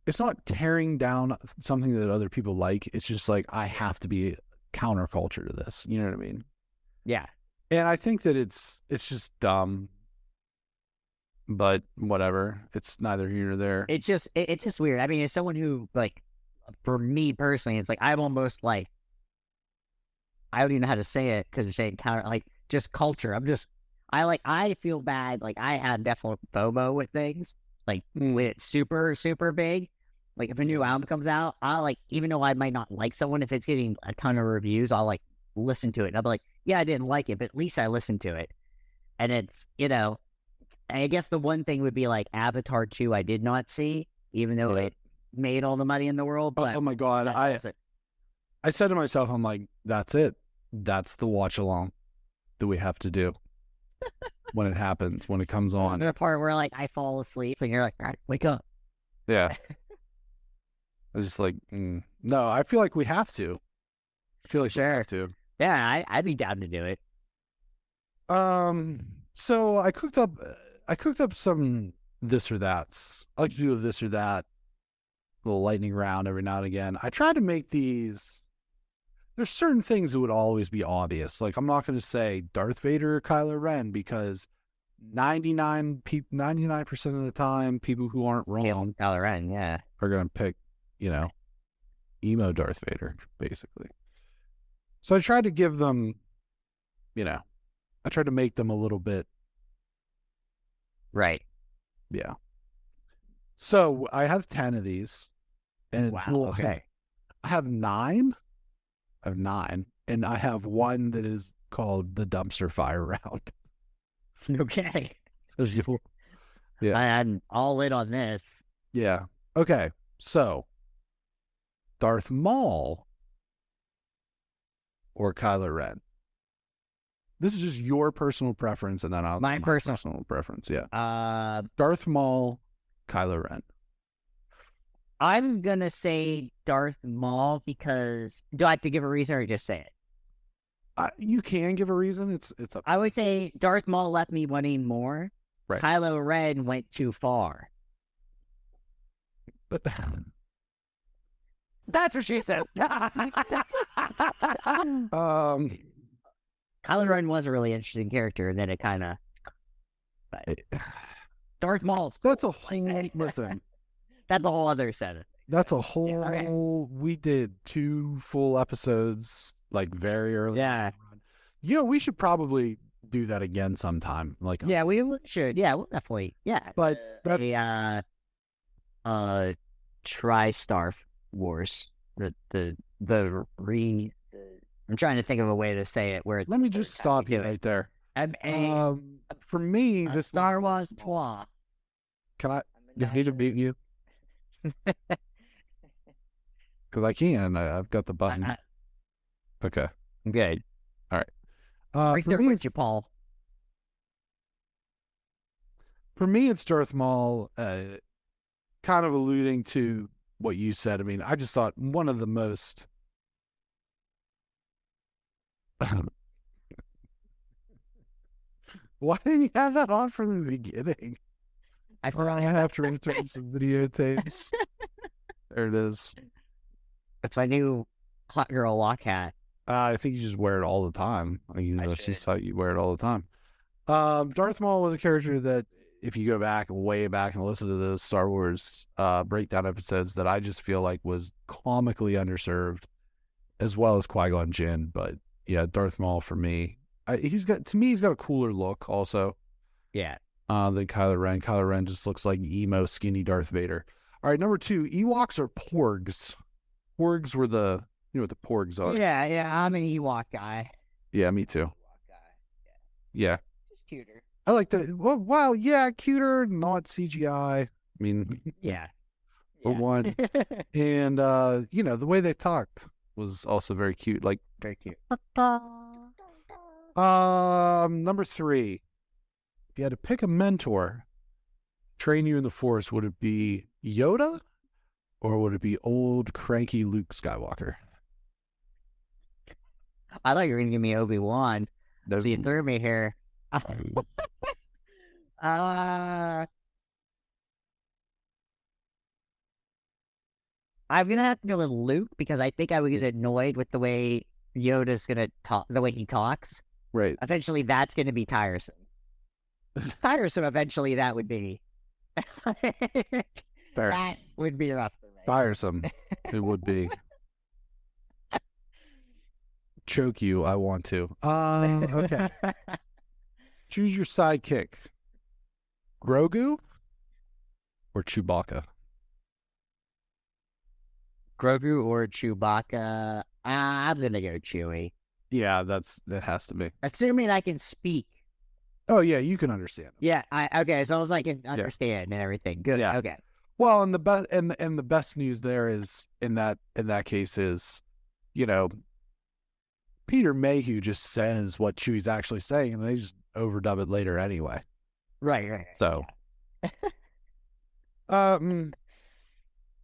A: it's not tearing down something that other people like. It's just like, I have to be counterculture to this. You know what I mean?
B: Yeah.
A: And I think that it's just dumb, but whatever. It's neither here nor there.
B: It's just weird. I mean, as someone who, like, for me personally, it's like I'm almost like, I don't even know how to say it because you're saying counter, like, just culture. I feel bad. Like, I had definitely FOMO with things. Like, when it's super, super big, like, if a new album comes out, I'll, like, even though I might not like someone, if it's getting a ton of reviews, I'll, like, listen to it. And I'll be like, yeah, I didn't like it, but at least I listened to it. And it's, I guess the one thing would be, like, Avatar 2 I did not see, even though it made all the money in the world. But
A: oh my God. I said to myself, I'm like, that's it. That's the watch along that we have to do when it happens, when it comes on.
B: The part where, like, I fall asleep and you're like, all right, wake up.
A: Yeah. I was just like, no, I feel like we have to. I feel like we have to.
B: Yeah, I'd be down to do it.
A: So I cooked up some this or that's. I like to do a this or that little lightning round every now and again. I try to make these. There's certain things that would always be obvious. Like, I'm not going to say Darth Vader or Kylo Ren because 99% of the time, people who aren't wrong,
B: Kylo Ren, yeah,
A: are going to pick, emo Darth Vader, basically. So I tried to give them, I tried to make them a little bit.
B: Right.
A: Yeah. So I have 10 of these. And
B: wow. Okay.
A: I have 9. I have 9. And I have one that is called the dumpster fire round.
B: Okay.
A: So
B: I'm all in on this.
A: Yeah. Okay. So Darth Maul or Kylo Ren? This is just your personal preference, and then my personal preference. Yeah. Darth Maul, Kylo Ren.
B: I'm gonna say Darth Maul because do I have to give a reason or just say it?
A: You can give a reason. It's up.
B: I would say Darth Maul left me wanting more.
A: Right.
B: Kylo Ren went too far.
A: But
B: that's what she said. Kylo Ren was a really interesting character, and then it kind of. Darth Maul.
A: That's a whole. Listen.
B: That's a whole other set of things.
A: That's a whole. Yeah, okay. We did 2 full episodes, like very early.
B: Yeah.
A: We should probably do that again sometime. Like.
B: Yeah, we should. Yeah, we'll definitely. Yeah.
A: But that's
B: Tri-Star Wars. I'm trying to think of a way to say it. Where
A: let me just stop you right there. For me, this
B: Star Wars 3.
A: Can I? Do I need to beat you? Because I can. I've got the button. Okay.
B: Good.
A: All right.
B: Right there with you, Paul.
A: For me, it's Darth Maul. Kind of alluding to what you said. I mean, I just thought one of the most. Why didn't you have that on from the beginning? I have to return some videotapes. There it is.
B: It's my new hot girl walk hat.
A: I think you just wear it all the time. She's thought you wear it all the time. Darth Maul was a character that, if you go back, way back, and listen to those Star Wars breakdown episodes, that I just feel like was comically underserved, as well as Qui-Gon Jinn. But yeah, Darth Maul for me. He's got a cooler look also.
B: Yeah.
A: Than Kylo Ren. Kylo Ren just looks like emo, skinny Darth Vader. All right, number 2, Ewoks or Porgs? Porgs were the, what the Porgs are.
B: Yeah, I'm an Ewok guy.
A: Yeah, me too. Yeah.
B: Just cuter.
A: I like that. Well, yeah, cuter, not CGI. I mean,
B: yeah.
A: For one. And, the way they talked was also very cute. Like,
B: very cute.
A: Number 3. you had to pick a mentor, train you in the Force, would it be Yoda or would it be old cranky Luke Skywalker?
B: I thought you were gonna give me Obi-Wan. So you threw me here. I'm gonna have to go with Luke because I think I would get annoyed with the way Yoda's gonna talk, the way he talks.
A: Right.
B: Eventually, that's gonna be tiresome. Tiresome. Eventually, that would be.
A: Fair.
B: That would be rough for me.
A: Tiresome. It would be. Choke you. I want to. Okay. Choose your sidekick. Grogu or Chewbacca?
B: Grogu or Chewbacca? I'm gonna go Chewie.
A: Yeah, that has to be.
B: Assuming I can speak.
A: Oh yeah, you can understand.
B: Yeah, okay. So as I can understand and everything. Good. Yeah. Okay.
A: Well, and the best and the best news there is in that case is, Peter Mayhew just says what Chewie's actually saying, and they just overdub it later anyway.
B: Right.
A: So,
B: I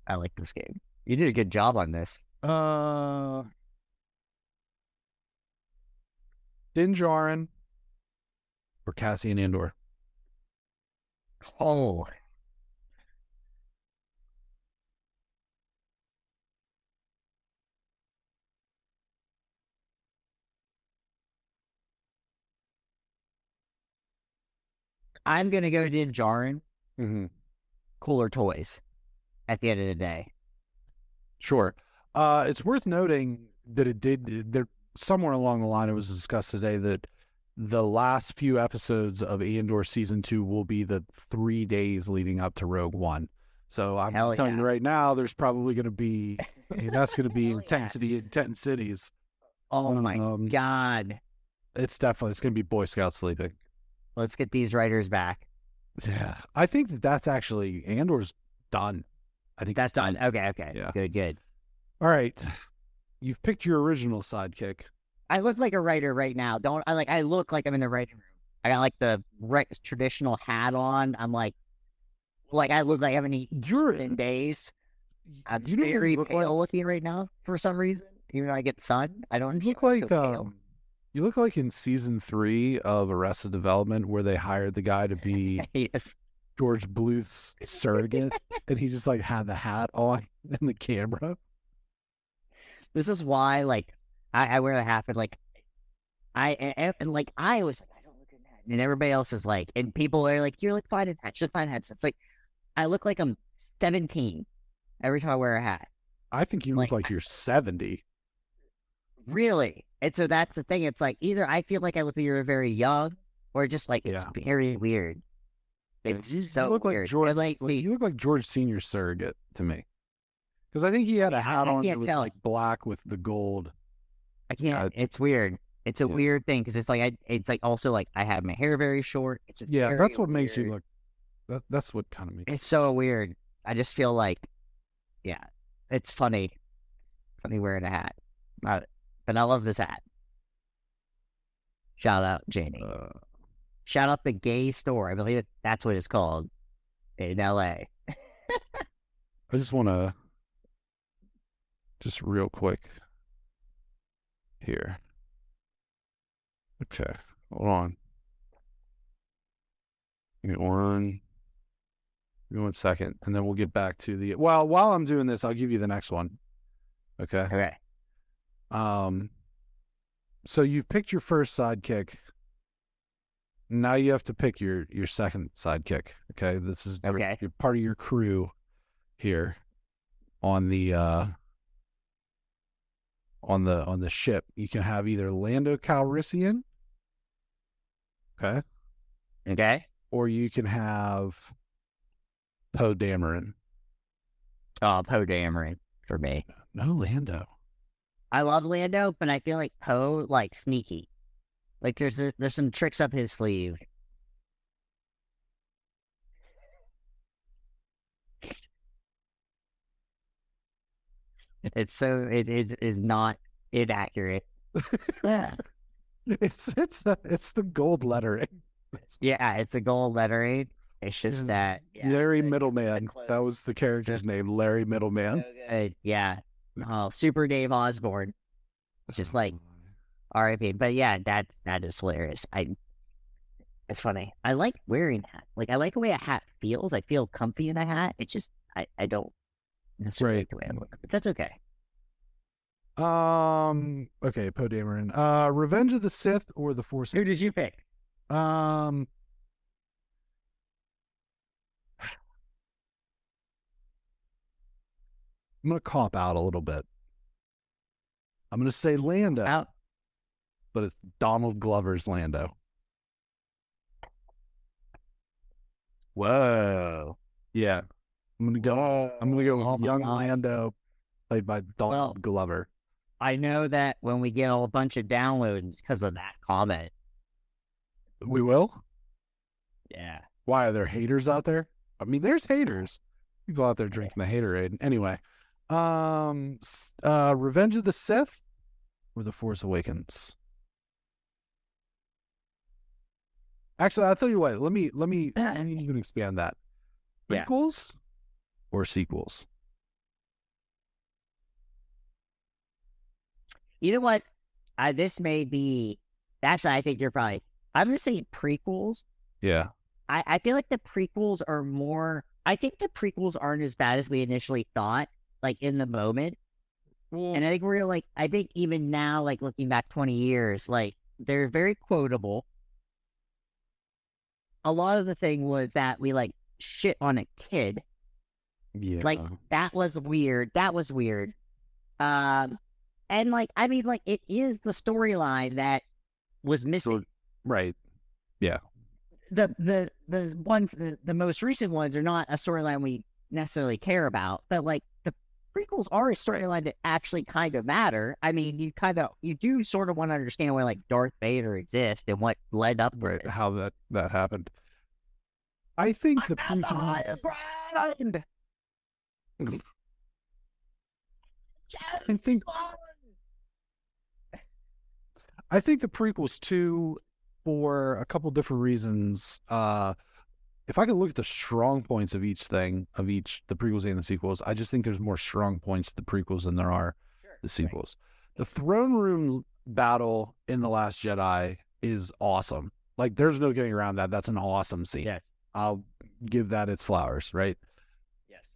B: like this game. You did a good job on this.
A: Din Djarin or Cassian Andor?
B: Oh. I'm gonna go Din Djarin.
A: Mm-hmm.
B: Cooler toys at the end of the day.
A: Sure. It's worth noting that there somewhere along the line it was discussed today that the last few episodes of Andor season 2 will be the 3 days leading up to Rogue One. So I'm telling you right now, there's probably going to be, that's going to be intensity in 10 cities.
B: Oh my God.
A: It's going to be Boy Scouts sleeping.
B: Let's get these writers back.
A: Yeah. I think that's actually, Andor's done. I think
B: that's done. Okay.
A: Yeah.
B: Good.
A: All right. You've picked your original sidekick.
B: I look like a writer right now. I look like I'm in the writing room. I got like the traditional hat on. I'm like I look like I haven't eaten in days. I'm very pale looking right now for some reason. Even though I get sun, I don't
A: look like you look like in season 3 of Arrested Development where they hired the guy to be
B: yes.
A: George Bluth's surrogate, and he just like had the hat on and the camera.
B: This is why, I wear the hat, but I was like, I don't look in that, and everybody else is like, and people are like, you're like fine in hats, just fine hats. It's like, I look like I'm 17 every time I wear a hat.
A: I think you look like you're 70.
B: Really? And so that's the thing. It's like either I feel like I look like you're very young, or just like it's very weird. It's so weird.
A: You look like George Senior's surrogate to me. Because I think he had a hat on that was like black with the gold.
B: I can't. It's weird. It's a weird thing because it's like also like I have my hair very short.
A: That's what makes you look. That's what kind of makes.
B: It's so weird. I just feel like, it's funny wearing a hat. But I love this hat. Shout out Janie. Shout out the gay store. I believe that's what it's called in LA.
A: I just want to. Just real quick here. Okay, hold on. Give me one second, and then we'll get back to the. Well, while I'm doing this, I'll give you the next one. Okay. So you've picked your first sidekick. Now you have to pick your second sidekick. Okay, this is you're part of your crew here on the on the ship. You can have either Lando Calrissian,
B: okay,
A: or you can have Poe Dameron.
B: Oh, Poe Dameron for me.
A: No Lando.
B: I love Lando, but I feel like Poe sneaky. Like there's some tricks up his sleeve. It is not inaccurate.
A: It's the gold lettering.
B: Yeah, it's a gold lettering. It's just that
A: Larry Middleman. That was the character's name, Larry Middleman.
B: So good. Yeah. Oh, Super Dave Osborne. Just like R.I.P. But yeah, that is hilarious. It's funny. I like wearing hats. Like I like the way a hat feels. I feel comfy in a hat. It's just I don't necessarily like the way I look, but that's okay.
A: Okay, Poe Dameron. Revenge of the Sith or The Force?
B: Who did you pick?
A: I'm gonna cop out a little bit. I'm gonna say Lando, but it's Donald Glover's Lando.
B: Whoa.
A: Yeah, I'm gonna go with young Lando, played by Donald Glover.
B: I know that when we get a bunch of downloads because of that comment.
A: We will?
B: Yeah.
A: Why, are there haters out there? I mean, there's haters. People out there drinking the haterade. Anyway, Revenge of the Sith or The Force Awakens? Actually, I'll tell you what. Let me even expand that. Prequels or sequels?
B: You know what? This may be. Actually, I think you're probably. I'm going to say prequels.
A: Yeah.
B: I feel like the prequels are more. I think the prequels aren't as bad as we initially thought, like in the moment. And I think we're like, I think even now, like looking back 20 years, like they're very quotable. A lot of the thing was that we like shit on a kid.
A: Yeah.
B: Like that was weird. And like, I mean, like it is the storyline that was missing.
A: So, right. Yeah.
B: The ones, the most recent ones are not a storyline we necessarily care about, but like the prequels are a storyline that actually kind of matter. I mean, you do sort of want to understand why like Darth Vader exists and what led up to it.
A: How that happened. I think the prequels. I think the prequels too, for a couple different reasons. If I could look at the strong points of the prequels and the sequels, I just think there's more strong points to the prequels than there are the sequels. Right. The throne room battle in The Last Jedi is awesome. Like, there's no getting around that. That's an awesome scene.
B: Yes.
A: I'll give that its flowers, right?
B: Yes.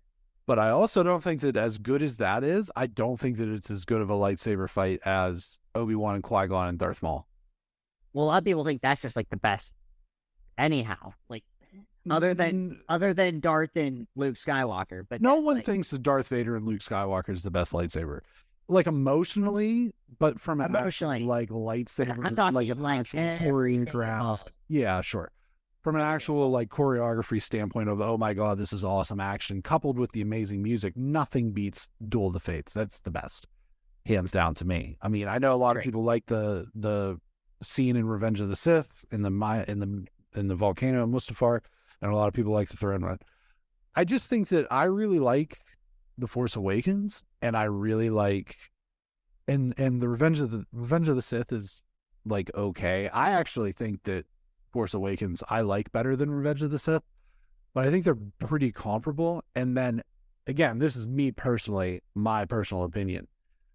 A: But I also don't think that as good as that is, I don't think that it's as good of a lightsaber fight as Obi-Wan and Qui-Gon and Darth Maul.
B: Well, a lot of people think that's just like the best anyhow. Like, other than Darth and Luke Skywalker, but
A: no one thinks that Darth Vader and Luke Skywalker is the best lightsaber, like emotionally, but from an actual, like lightsaber,
B: I'm talking
A: like an actual choreographed. Yeah, sure. From an actual like choreography standpoint of, oh my god, this is awesome action, coupled with the amazing music, nothing beats Duel of the Fates. That's the best, hands down to me. I mean, I know a lot of people like the scene in Revenge of the Sith in the volcano in Mustafar. And a lot of people like the throne run. I just think that I really like The Force Awakens, and I really like, and the Revenge of the Sith is like okay. I actually think that Force Awakens I like better than Revenge of the Sith, but I think they're pretty comparable. And then again, this is me personally, my personal opinion.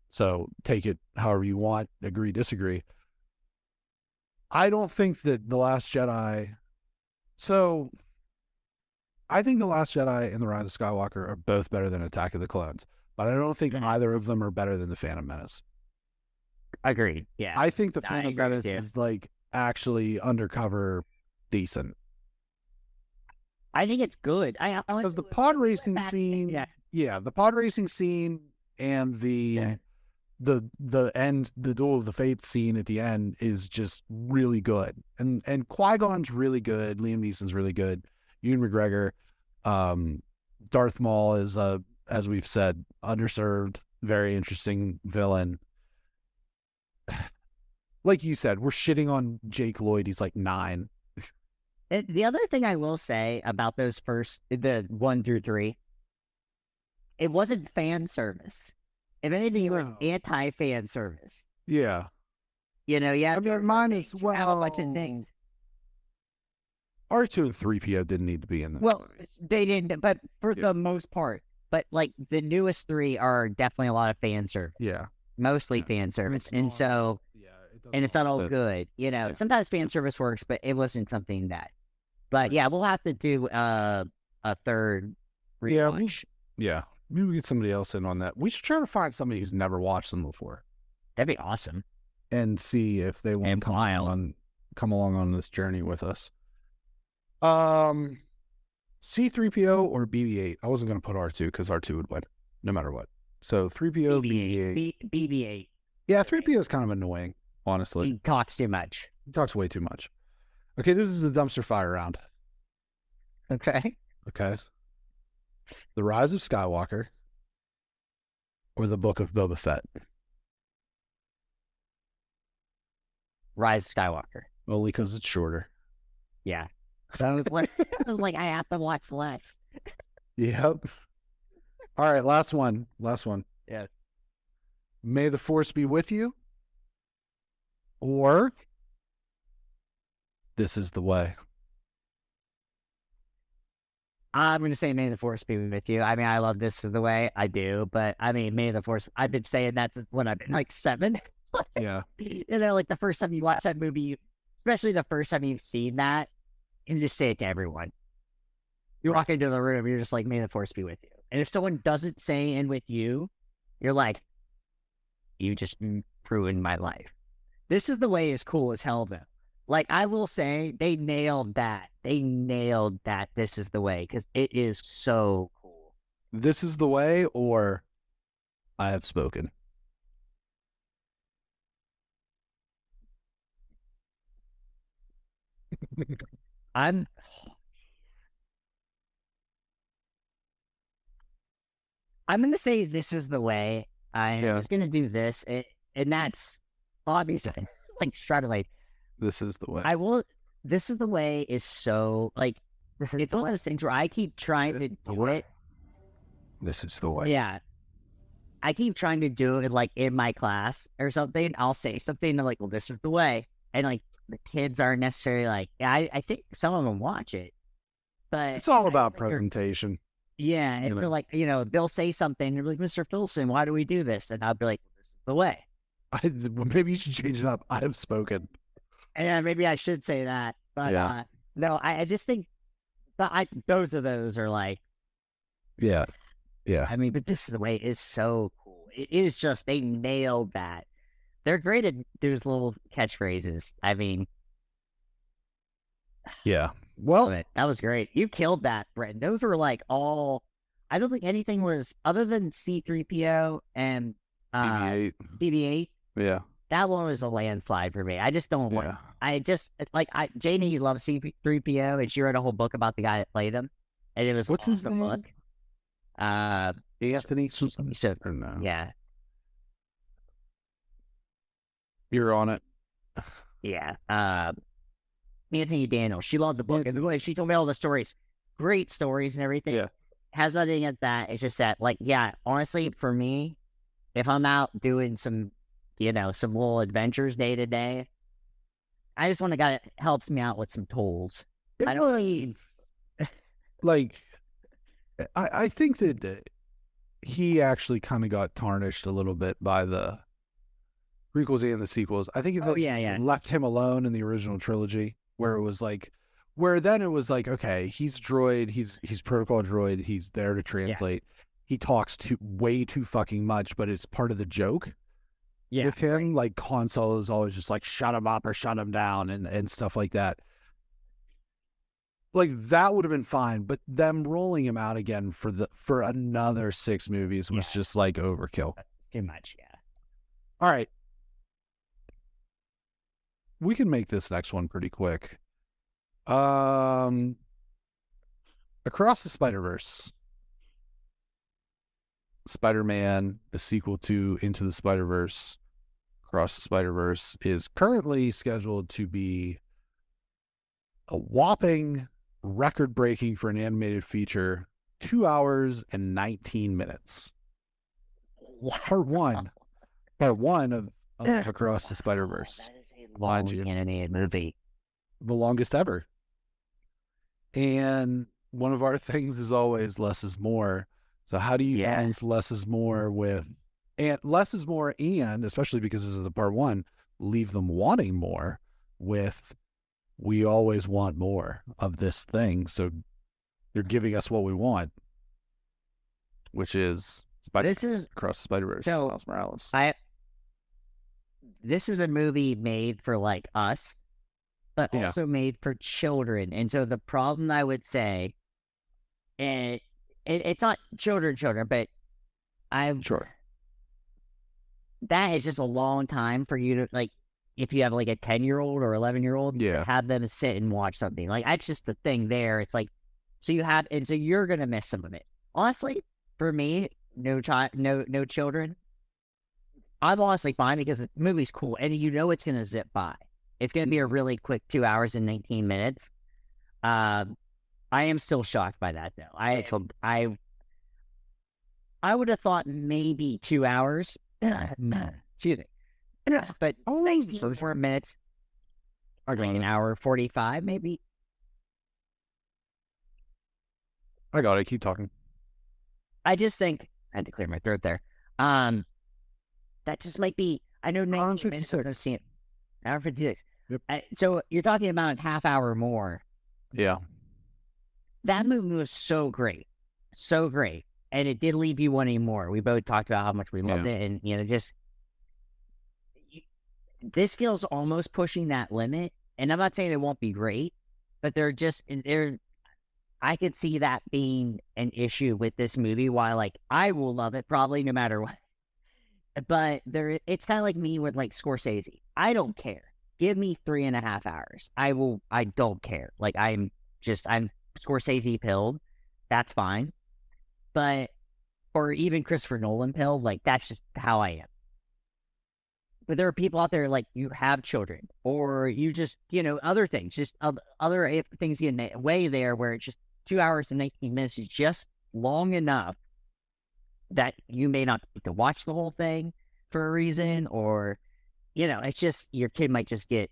A: So take it however you want, agree, disagree. I don't think that The Last Jedi. So I think The Last Jedi and The Rise of Skywalker are both better than Attack of the Clones, but I don't think either of them are better than The Phantom Menace.
B: Agreed. Yeah.
A: I think The Phantom Menace is like actually undercover decent.
B: I think it's good.
A: Because the pod racing scene, the pod racing scene and the end, the Duel of the Fates scene at the end is just really good. And Qui-Gon's really good. Liam Neeson's really good. Ewan McGregor, Darth Maul is as we've said, underserved, very interesting villain. Like you said, we're shitting on Jake Lloyd. He's like 9.
B: The other thing I will say about those the 1 through 3, it wasn't fan service. If anything, it was anti-fan service.
A: Yeah.
B: You know, yeah.
A: I mean, mine as well.
B: Have a bunch of things.
A: R2 and 3PO didn't need to be in the
B: Well,
A: movie.
B: they didn't, but for the most part. But like the newest 3 are definitely a lot of fan service.
A: Yeah.
B: Mostly fan service. And so, and it's not all good. You know, sometimes fan service works, but it wasn't something that. But yeah, we'll have to do a third rewatch.
A: Yeah. Maybe we get somebody else in on that. We should try to find somebody who's never watched them before.
B: That'd be awesome.
A: And see if they want to come along on this journey with us. C-3PO or BB-8? I wasn't going to put R2 because R2 would win no matter what. So 3PO, BB-8.
B: BB-8.
A: Yeah, 3PO is kind of annoying, honestly.
B: He talks too much.
A: He talks way too much. Okay, this is the dumpster fire round.
B: Okay.
A: The Rise of Skywalker or the Book of Boba Fett?
B: Rise of Skywalker.
A: Only because it's shorter.
B: Yeah. I was like, I have to watch less.
A: Yep. All right, last one.
B: Yeah.
A: May the Force be with you, or This is the Way.
B: I'm going to say May the Force be with you. I mean, I love This is the Way. I do. But I mean, May the Force, I've been saying that since when I've been like 7.
A: Yeah.
B: You know, like the first time you watch that movie, especially the first time you've seen that, and just say it to everyone. You walk into the room, you're just like, May the Force be with you. And if someone doesn't say and with you, you're like, you just ruined my life. This is the Way is cool as hell, though. Like, I will say, they nailed that. This is the Way, because it is so cool.
A: This is the Way, or I Have Spoken.
B: I'm going to say This is the Way. I'm just going to do this. And that's obviously like strategy.
A: This is the Way.
B: This is the Way is so like, it's one of those things where I keep trying to do it.
A: This is the Way.
B: Yeah. I keep trying to do it like in my class or something. I'll say something like, well, this is the Way. And like the kids aren't necessarily like, I think some of them watch it. But
A: it's all about presentation.
B: Yeah. And they're like, you know, they'll say something. They're like, Mr. Filson, why do we do this? And I'll be like, this is the Way.
A: Maybe you should change it up. I Have Spoken.
B: And maybe I should say that. But no, I just think both of those are like.
A: Yeah.
B: I mean, but This is the Way is so cool. It is just, they nailed that. They're great at those little catchphrases. I mean.
A: Yeah. Well,
B: that was great. You killed that, Brent. Those were like all. I don't think anything was other than C-3PO and BB-8.
A: Yeah.
B: That one was a landslide for me. I just don't want. I just like Janie loves C-3PO, and she wrote a whole book about the guy that played him, and it was
A: what's his name?
B: Book.
A: Anthony.
B: So
A: or no?
B: Yeah.
A: You're on it.
B: Yeah. Anthony Daniels. She loved the book, and she told me all the stories. Great stories and everything.
A: Yeah.
B: Has nothing against that. It's just that, like, yeah. Honestly, for me, if I'm out doing some little adventures day to day, I just want a guy that helps me out with some tools. I don't need.
A: Like, I think that he actually kind of got tarnished a little bit by the prequels and the sequels. I think it left him alone in the original trilogy, where it was like, okay, he's droid, he's protocol droid, he's there to translate. Yeah. He talks way too fucking much, but it's part of the joke. Yeah, with him, like Console is always just like shut him up or shut him down and stuff like that. Like that would have been fine, but them rolling him out again for another 6 movies was just like overkill.
B: That's too much, yeah.
A: All right. We can make this next one pretty quick. Across the Spider-Verse. Spider-Man, the sequel to Into the Spider-Verse, Across the Spider-Verse, is currently scheduled to be a whopping record-breaking for an animated feature, 2 hours and 19 minutes. Part one of Across the Spider-Verse.
B: That is a long animated movie.
A: The longest ever. And one of our things is always less is more. So how do you balance less is more with, and less is more, and especially because this is a part one, leave them wanting more with, we always want more of this thing. So you're giving us what we want, which is
B: This is
A: Across the Spider-Verse,
B: so
A: Miles Morales.
B: This is a movie made for like us, but also made for children. And so the problem I would say, and it's not children, but that is just a long time for you to like, if you have like a 10-year-old or 11-year-old, to have them sit and watch something. Like that's just the thing there. It's like, so you're gonna miss some of it. Honestly, for me, no children, I'm honestly fine because the movie's cool and it's gonna zip by. It's gonna be a really quick 2 hours and 19 minutes. I am still shocked by that though. I would have thought maybe 2 hours. Excuse me. But 19 more minutes.
A: I got
B: an hour 45 maybe.
A: I got it. Keep talking.
B: I just think I had to clear my throat there. That just might be. I know 19 minutes doesn't seem. Hour 56. Yep. So you're talking about half hour more.
A: Yeah.
B: That movie was so great, and it did leave you wanting more. We both talked about how much we loved it, and just this feels almost pushing that limit. And I'm not saying it won't be great, but I could see that being an issue with this movie. While like I will love it probably no matter what, but it's kind of like me with like Scorsese. I don't care. Give me 3.5 hours. I don't care. Like I'm Scorsese pilled. That's fine. But or even Christopher Nolan pilled. Like that's just how I am. But there are people out there like you have children or you just, other things, just other things get in the way there where it's just 2 hours and 19 minutes is just long enough that you may not get to watch the whole thing for a reason or, it's just your kid might just get,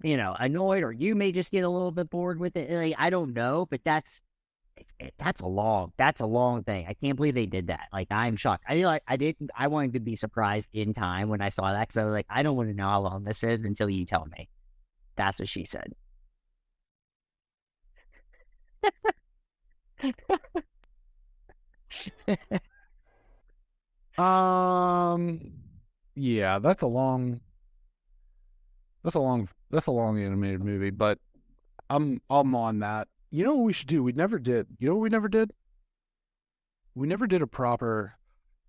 B: annoyed or you may just get a little bit bored with it. Like, I don't know, but that's a long thing. I can't believe they did that. Like, I'm shocked. I wanted to be surprised in time when I saw that because I was like, I don't want to know how long this is until you tell me. That's what she said.
A: Yeah, that's a long animated movie, but I'm on that. You know what we should do? We never did. You know what we never did? We never did a proper.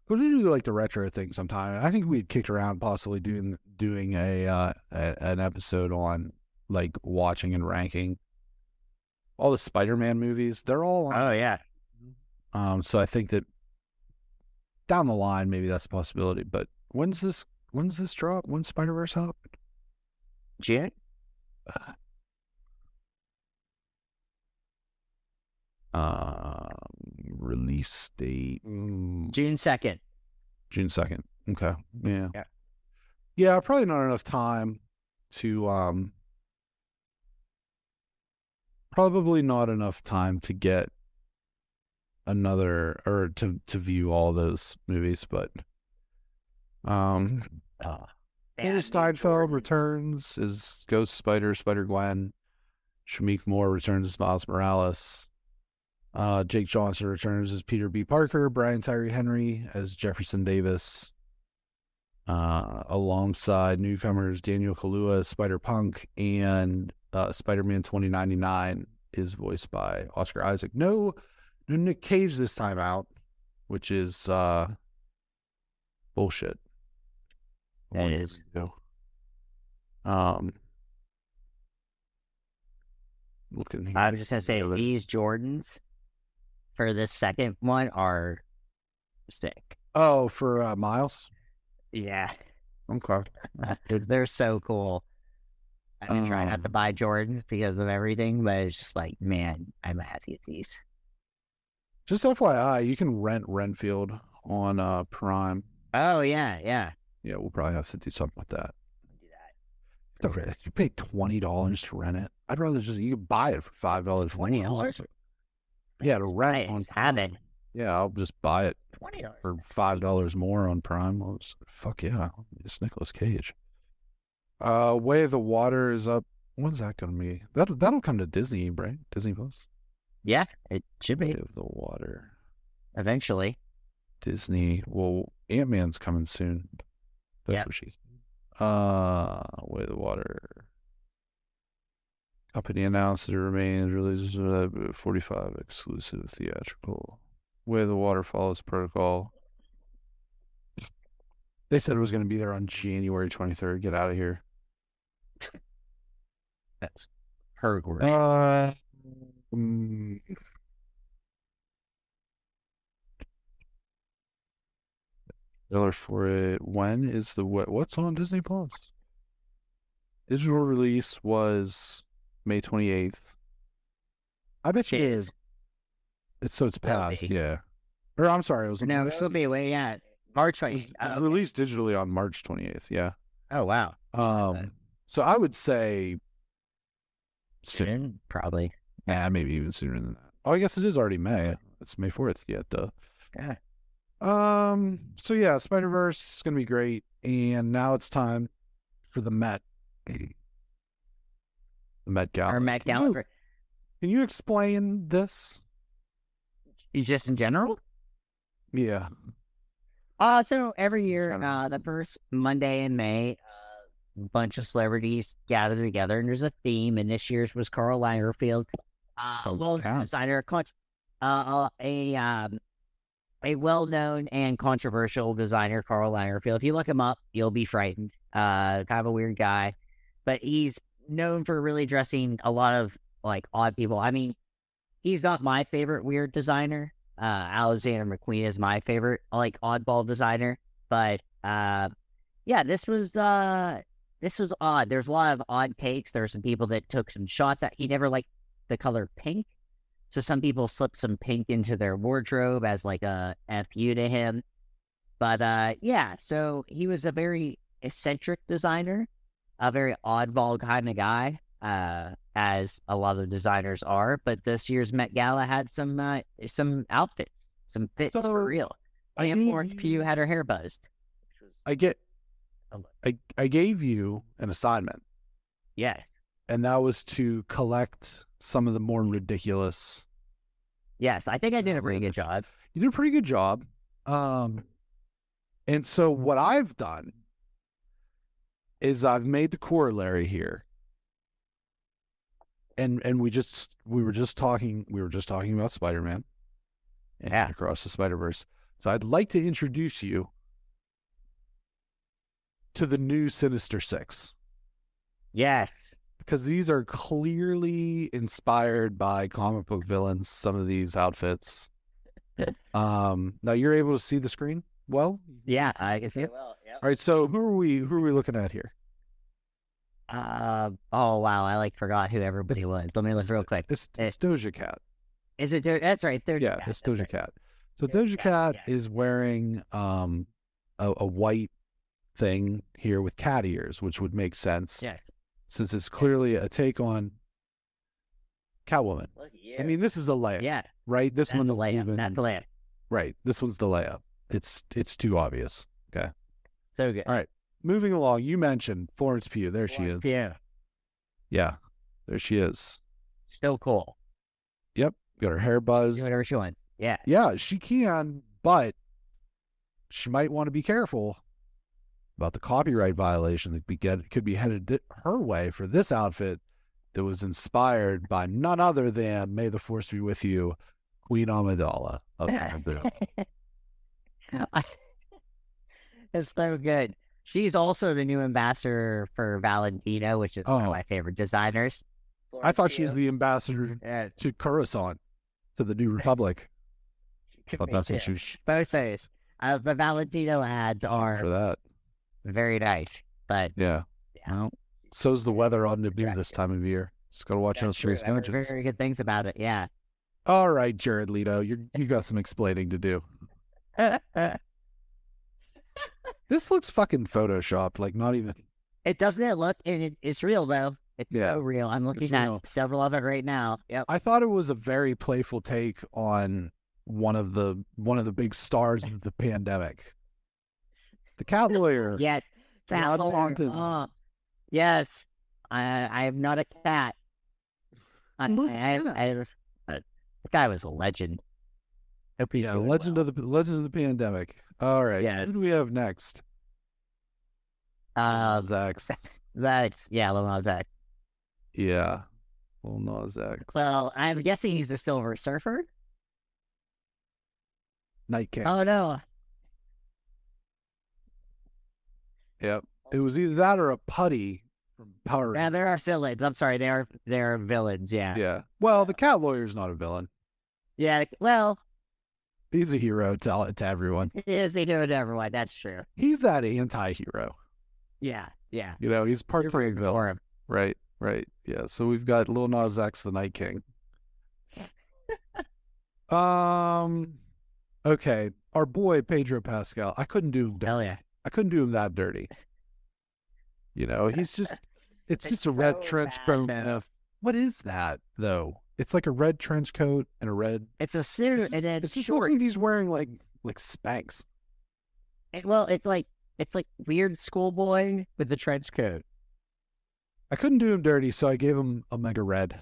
A: We do like the retro thing sometime. I think we'd kicked around possibly doing an episode on like watching and ranking all the Spider-Man movies. They're all on.
B: Oh yeah.
A: So I think that down the line maybe that's a possibility. But when's this drop? When's Spider-Verse out?
B: June.
A: Release date
B: June 2nd.
A: June 2nd. Okay. Yeah, probably not enough time to probably not enough time to get another or to view all those movies, but Hannah Steinfeld returns as Ghost Spider-Gwen. Shameik Moore returns as Miles Morales. Jake Johnson returns as Peter B. Parker. Brian Tyree Henry as Jefferson Davis. Alongside newcomers Daniel Kaluuya as Spider-Punk and Spider-Man 2099 is voiced by Oscar Isaac. No Nick Cage this time out, which is bullshit.
B: That is.
A: Looking here.
B: I was just gonna say these Jordans for this second one are sick.
A: Oh, for Miles?
B: Yeah.
A: Okay.
B: They're so cool. I've been trying not to buy Jordans because of everything, but it's just like, man, I'm gonna have to get these.
A: Just FYI, you can rent Renfield on Prime.
B: Oh yeah.
A: Yeah, we'll probably have to do something with that. You pay $20 to rent it. I'd rather you can buy it for $5.
B: $20?
A: Yeah, to rent
B: I
A: on
B: just have it.
A: Yeah, I'll just buy it
B: $20
A: for $5 more on Prime. Fuck yeah, it's Nicolas Cage. Way of the Water is up. When's that gonna be? That'll come to Disney, right? Disney Plus.
B: Yeah, it should be.
A: Way of the Water.
B: Eventually.
A: Disney. Well, Ant-Man's coming soon. That's what she's. Way of the Water. Company announced it remains releases 45 exclusive theatrical. Way of the Water follows protocol. They said it was going to be there on January 23rd. Get out of here.
B: That's her word.
A: Trailer for it. When is what's on Disney Plus? Digital release was May 28th. I bet you it is. It's past, yeah. Or I'm sorry, it was
B: no, it should be March 28th.
A: It was released digitally on March 28th, yeah.
B: Oh wow.
A: So I would say
B: soon, probably.
A: Yeah, maybe even sooner than that. Oh, I guess it is already May. It's May 4th yet, though.
B: Yeah.
A: So yeah, Spider-Verse is gonna be great, and now it's time for the Met. The Met Gala.
B: Or Met Gala.
A: Can you explain this?
B: Just in general?
A: Yeah.
B: So every year, the first Monday in May, a bunch of celebrities gather together, and there's a theme. And this year's was Karl Lagerfeld, designer, a well-known and controversial designer, Karl Lagerfeld. If you look him up, you'll be frightened. Kind of a weird guy, but he's known for really dressing a lot of like odd people. I mean, he's not my favorite weird designer. Alexander McQueen is my favorite, like, oddball designer. But yeah, this was odd. There's a lot of odd takes. There were some people that took some shots that he never liked the color pink. So some people slipped some pink into their wardrobe as like a FU to him. But yeah, so he was a very eccentric designer, a very oddball kind of guy, as a lot of designers are. But this year's Met Gala had some outfits, some fits for real. And Florence Pugh had her hair buzzed.
A: I gave you an assignment.
B: Yes.
A: And that was to collect some of the more ridiculous.
B: Yes, I think I did a pretty good job.
A: You did a pretty good job. And so what I've done is I've made the corollary here. And we were just talking about Spider-Man and Across the Spider-Verse. So I'd like to introduce you to the new Sinister Six.
B: Yes.
A: Because these are clearly inspired by comic book villains, some of these outfits. Now you're able to see the screen well?
B: Yeah, I can see it well. Yep.
A: All right, so who are we looking at here?
B: Oh wow, I forgot who everybody was. Let me look real quick.
A: It's Doja Cat.
B: Is it? That's right.
A: Yeah, it's Doja Cat. So Doja Cat is wearing a white thing here with cat ears, which would make sense.
B: Yes.
A: Since it's clearly a take on Catwoman. I mean, this is a layup.
B: Yeah.
A: Right? This one
B: is layup. That's the layup.
A: Right. This one's the layup. It's too obvious. Okay.
B: So good.
A: All right. Moving along, you mentioned Florence Pugh. There she is.
B: Yeah.
A: Yeah. There she is.
B: Still cool.
A: Yep. Got her hair buzzed.
B: Do whatever she wants. Yeah.
A: Yeah, she can, but she might want to be careful about the copyright violation that could be headed her way for this outfit that was inspired by none other than, may the force be with you, Queen Amidala of Naboo.
B: It's so good. She's also the new ambassador for Valentino, which is one of my favorite designers.
A: I thought she was the ambassador to Coruscant, to the New Republic. I thought that's what she was.
B: Both those. The Valentino ads are
A: for that.
B: Very nice, but
A: yeah. Well, so's the weather on Naboo this time of year. Just gotta watch out for these gadgets.
B: Very good things about it. Yeah.
A: All right, Jared Leto, you got some explaining to do. This looks fucking photoshopped. Like not even.
B: It doesn't it look, and it's real though. It's
A: Yeah,
B: so real. I'm looking at several of it right now. Yep.
A: I thought it was a very playful take on one of the big stars of the pandemic, the cat lawyer.
B: Yes, cat lawyer. Oh, yes. I am not a cat. The guy was a legend.
A: Yeah, legend of the pandemic. All right, who do we have next? Lil Nas X.
B: That's Lil Nas X.
A: Yeah, Lil Nas X.
B: Well, I'm guessing he's the Silver Surfer.
A: Night King.
B: Oh no.
A: Yep, it was either that or a putty from Power Rangers.
B: Yeah, there are villains. I'm sorry, they're villains. Yeah.
A: Yeah. Well, the cat lawyer's not a villain.
B: Yeah. Well,
A: he's a hero to everyone.
B: He is a hero to everyone. That's true.
A: He's that anti-hero.
B: Yeah. Yeah.
A: You know, he's part-time villain. Right. Right. Yeah. So we've got Lil Nas X, the Night King. Okay. Our boy Pedro Pascal. I couldn't do him dirty.
B: Hell yeah.
A: I couldn't do him that dirty. You know, he's just it's just a red trench coat. What is that though? It's like a red trench coat and a red.
B: It's a suit, and then
A: it's short. Like he's wearing like Spanx.
B: Well, it's like weird schoolboy with the trench coat.
A: I couldn't do him dirty, so I gave him a Mega Red.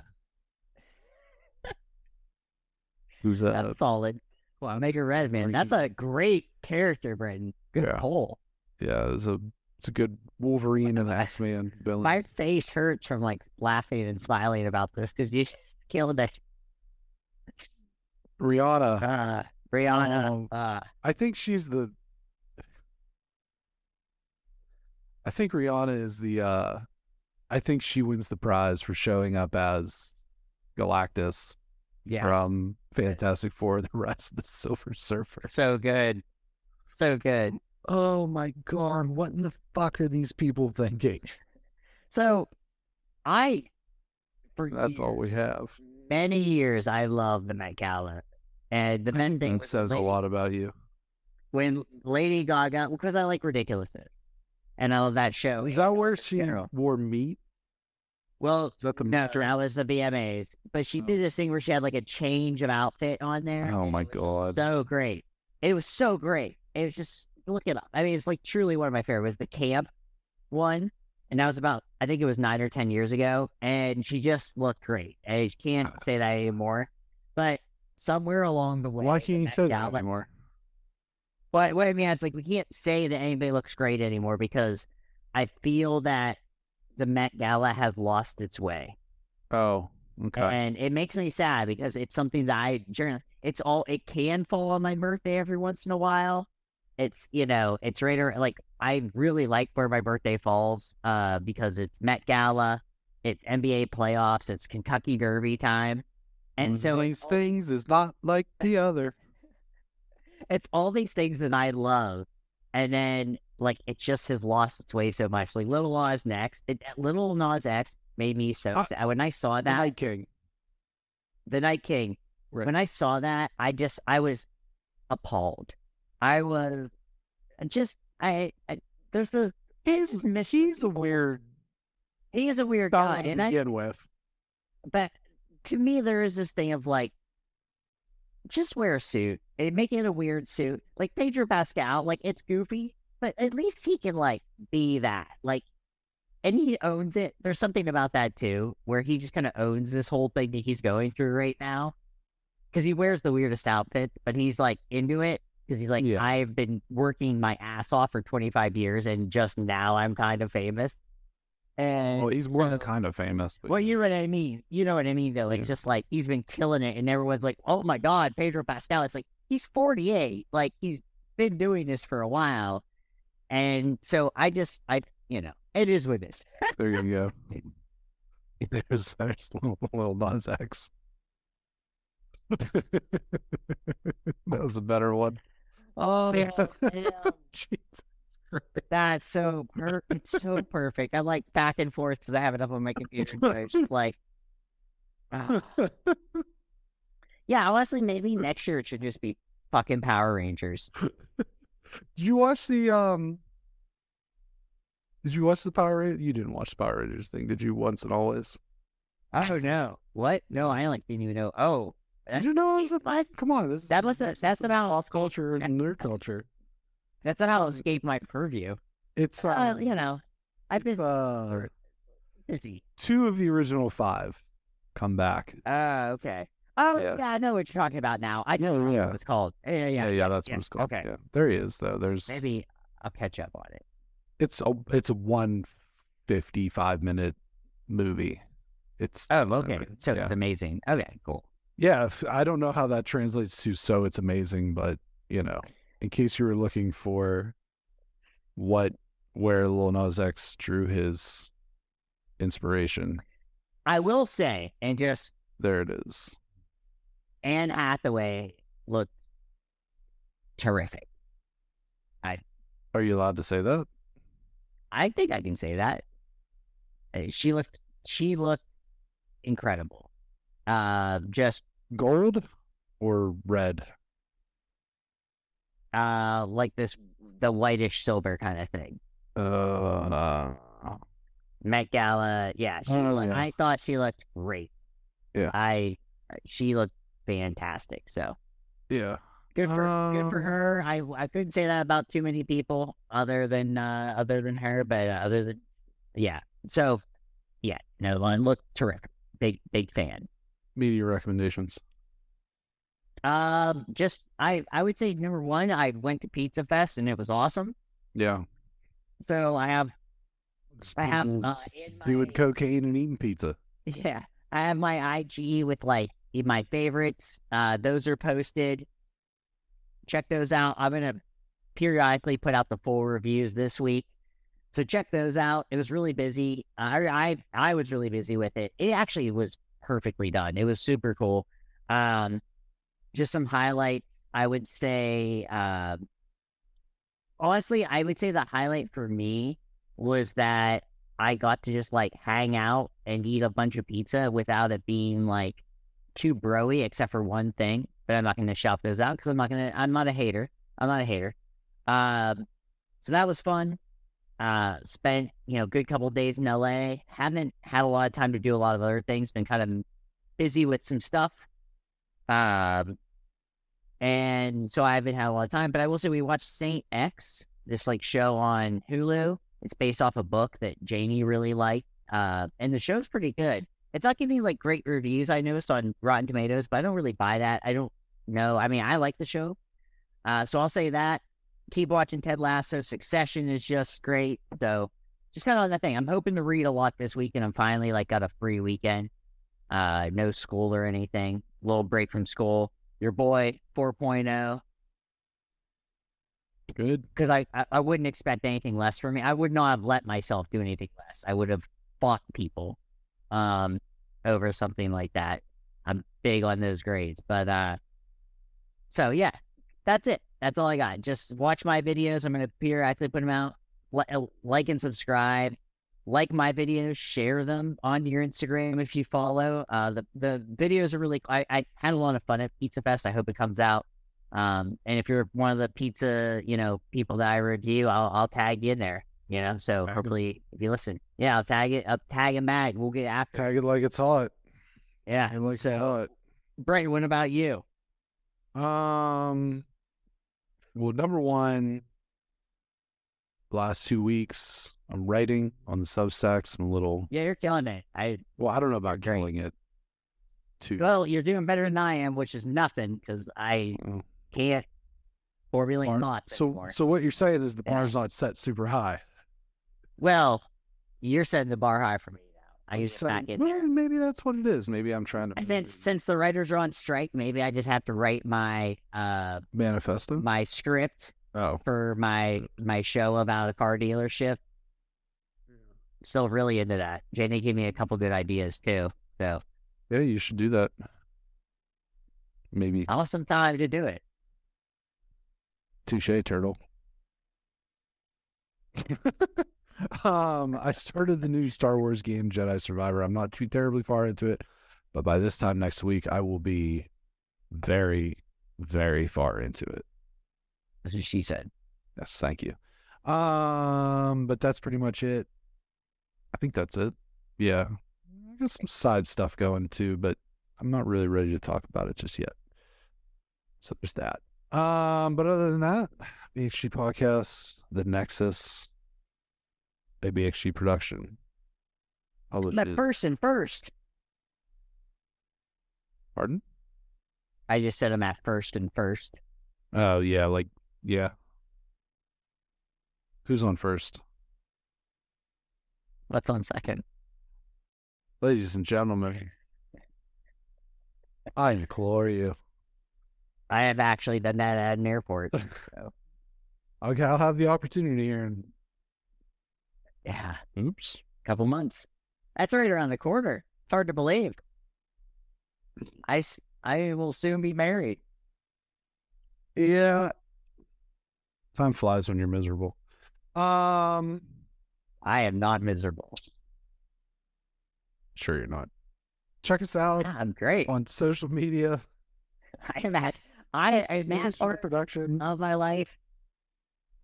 A: Who's
B: that's solid. Well, Mega Red, man. That's a great character, Brendan. Good pull.
A: Yeah, it's a good Wolverine and X-Man villain.
B: My face hurts from like laughing and smiling about this because you killed it.
A: Rihanna. I think she's the. I think Rihanna is the. I think she wins the prize for showing up as Galactus from Fantastic Four, the rest of the Silver Surfer.
B: So good. So good.
A: Oh my God, what in the fuck are these people thinking?
B: So,
A: that's all we have.
B: Many years, I love the Met Gala. And the main thing
A: that says a lot about you.
B: When Lady Gaga, because I like ridiculousness. And I love that show.
A: Is that where she wore meat?
B: Well,
A: is that the
B: that was the BMAs. But she did this thing where she had like a change of outfit on there.
A: Oh my God.
B: So great. It was so great. It was just, look it up. I mean, it's like truly one of my favorites. The camp one. And that was about, I think it was 9 or 10 years ago. And she just looked great. I can't say that anymore. But somewhere along the way.
A: Why can't you say that anymore?
B: But what I mean is, like, we can't say that anybody looks great anymore because I feel that the Met Gala has lost its way.
A: Oh, okay.
B: And it makes me sad because it's something that it can fall on my birthday every once in a while. It's, it's right around, like, I really like where my birthday falls because it's Met Gala, it's NBA playoffs, it's Kentucky Derby time. And so
A: these things is not like the other.
B: It's all these things that I love. And then, like, it just has lost its way so much. Like, Lil Nas X made me so sad. When I saw that.
A: The Night King.
B: The Night King. Right. When I saw that, I was appalled. I was just, there's a.
A: He's a weird.
B: He is a weird guy.
A: To begin with.
B: But to me, there is this thing of, like, just wear a suit and make it a weird suit. Like Pedro Pascal, like, it's goofy, but at least he can, like, be that. Like, and he owns it. There's something about that too, where he just kind of owns this whole thing that he's going through right now. Because he wears the weirdest outfits, but he's, like, into it. Because he's like, I've been working my ass off for 25 years, and just now I'm kind of famous. And
A: well, he's more than kind of famous.
B: Well, you know what I mean. You know what I mean, though. It's just like he's been killing it, and everyone's like, "Oh my God, Pedro Pascal!" It's like he's 48. Like he's been doing this for a while, and so it is what it is.
A: There you go. There's Lil Nas X. That was a better one.
B: Oh yeah. Jesus. That's so it's so perfect. I like back and forth to have it up on my computer. So it's just like, yeah. Honestly, maybe next year it should just be fucking Power Rangers.
A: Did you watch the Did you watch the Power Rangers? You didn't watch the Power Rangers thing, did you? Once and always.
B: Oh no! What? No, I like didn't even know. Oh,
A: Did you know it was
B: what?
A: Come on, this
B: That's about
A: pop culture and nerd culture.
B: That's not how it escaped my purview.
A: It's
B: you know, I've been busy.
A: 2 of the original 5 come back.
B: Okay. Oh yeah, I know what you're talking about now. I know what it's called. Yeah,
A: that's what it's called.
B: Okay.
A: Yeah. There he is though. There's
B: maybe I'll catch up on it.
A: It's a 155-minute movie. It's
B: okay. So it's amazing. Okay, cool.
A: Yeah, I don't know how that translates to so it's amazing, but in case you were looking for where Lil Nas X drew his inspiration,
B: I will say, and just
A: there it is.
B: Anne Hathaway looked terrific.
A: Are you allowed to say that?
B: I think I can say that. She looked incredible. Just
A: gold or red?
B: Like the whitish silver kind of thing. Met Gala, yeah. I thought she looked great.
A: Yeah.
B: She looked fantastic. So
A: yeah,
B: good for her. I couldn't say that about too many people other than her, but So yeah, no one looked terrific. Big fan.
A: Media recommendations.
B: Just I would say number 1, I went to Pizza Fest and it was awesome.
A: Yeah.
B: So I have
A: doing cocaine and eating pizza.
B: Yeah, I have my IG with like my favorites. Those are posted. Check those out. I'm gonna periodically put out the full reviews this week, so check those out. It was really busy. I was really busy with it. It actually was perfectly done. It was super cool. Just some highlights. I would say, honestly, I would say the highlight for me was that I got to just like hang out and eat a bunch of pizza without it being like too broy, except for one thing. But I'm not going to shout those out because I'm not a hater. So that was fun. Spent, good couple of days in LA. Haven't had a lot of time to do a lot of other things. Been kind of busy with some stuff. And so I haven't had a lot of time, but I will say we watched Saint X, this like show on Hulu. It's based off a book that Janie really liked. And the show's pretty good. It's not giving like great reviews, I noticed, on Rotten Tomatoes, but I don't really buy that. I don't know. I mean, I like the show. So I'll say that. Keep watching Ted Lasso. Succession is just great. So just kind of on that thing. I'm hoping to read a lot this weekend. I'm finally like got a free weekend. No school or anything. Little break from school. Your boy 4.0.
A: Good.
B: Because I wouldn't expect anything less from me. I would not have let myself do anything less. I would have fought people over something like that. I'm big on those grades. But so yeah, that's it. That's all I got. Just watch my videos. I'm going to periodically put them out. Like and subscribe. Like my videos, share them on your Instagram if you follow. The videos are really. I had a lot of fun at Pizza Fest. I hope it comes out. And if you're one of the pizza, people that I review, I'll tag you in there. So hopefully if you listen, I'll tag it. I'll tag it back. We'll get after.
A: Tag it like it's hot.
B: Yeah,
A: it's hot.
B: Brayton, what about you?
A: Well, number 1. Last 2 weeks, I'm writing on the Substacks. I'm a little.
B: Yeah, you're killing it. I
A: don't know about killing it.
B: Well, you're doing better than I am, which is nothing because I can't formulate thoughts anymore.
A: So what you're saying is the bar's not set super high.
B: Well, you're setting the bar high for me now. I need to back in there.
A: Maybe that's what it is. Maybe I'm trying to.
B: And since the writers are on strike, maybe I just have to write my
A: manifesto,
B: my script. For my show about a car dealership. Still really into that. Janie gave me a couple good ideas too. So
A: yeah, you should do that. Maybe
B: I'll have some time to do it.
A: Touche, turtle. I started the new Star Wars game, Jedi Survivor. I'm not too terribly far into it, but by this time next week, I will be very, very far into it.
B: That's what she said.
A: Yes, thank you. But that's pretty much it. I think that's it. Yeah. I got some side stuff going too, but I'm not really ready to talk about it just yet. So there's that. But other than that, BXG podcast, the Nexus, a BXG production.
B: That first and first.
A: Pardon?
B: I just said I'm at first and first.
A: Oh yeah, like yeah. Who's on first?
B: What's on second?
A: Ladies and gentlemen, I implore you.
B: I have actually done that at an airport. So.
A: Okay, I'll have the opportunity here. And
B: yeah.
A: Oops.
B: Couple months. That's right around the corner. It's hard to believe. I will soon be married.
A: Yeah. Time flies when you're miserable.
B: I am not miserable.
A: Sure you're not. Check us out.
B: Yeah, I'm great.
A: On social media.
B: I'm at part
A: production
B: of my life.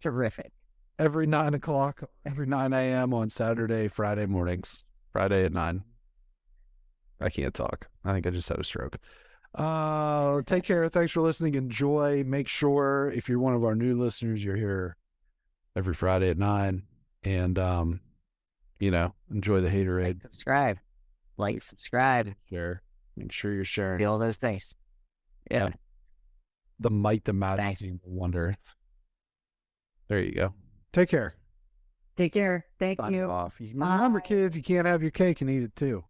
B: Terrific.
A: Every 9 a.m. on Saturday, Friday mornings. Friday at 9. I can't talk. I think I just had a stroke. Take care. Thanks for listening. Enjoy. Make sure if you're one of our new listeners, you're here every Friday at 9. And, enjoy the haterade.
B: Subscribe. Subscribe.
A: Share. Make sure you're sharing.
B: Do all those things. Yeah.
A: The might, the majesty, the wonder. There you go. Take care.
B: Take care. Thank you.
A: Off. Remember, kids, you can't have your cake and eat it too.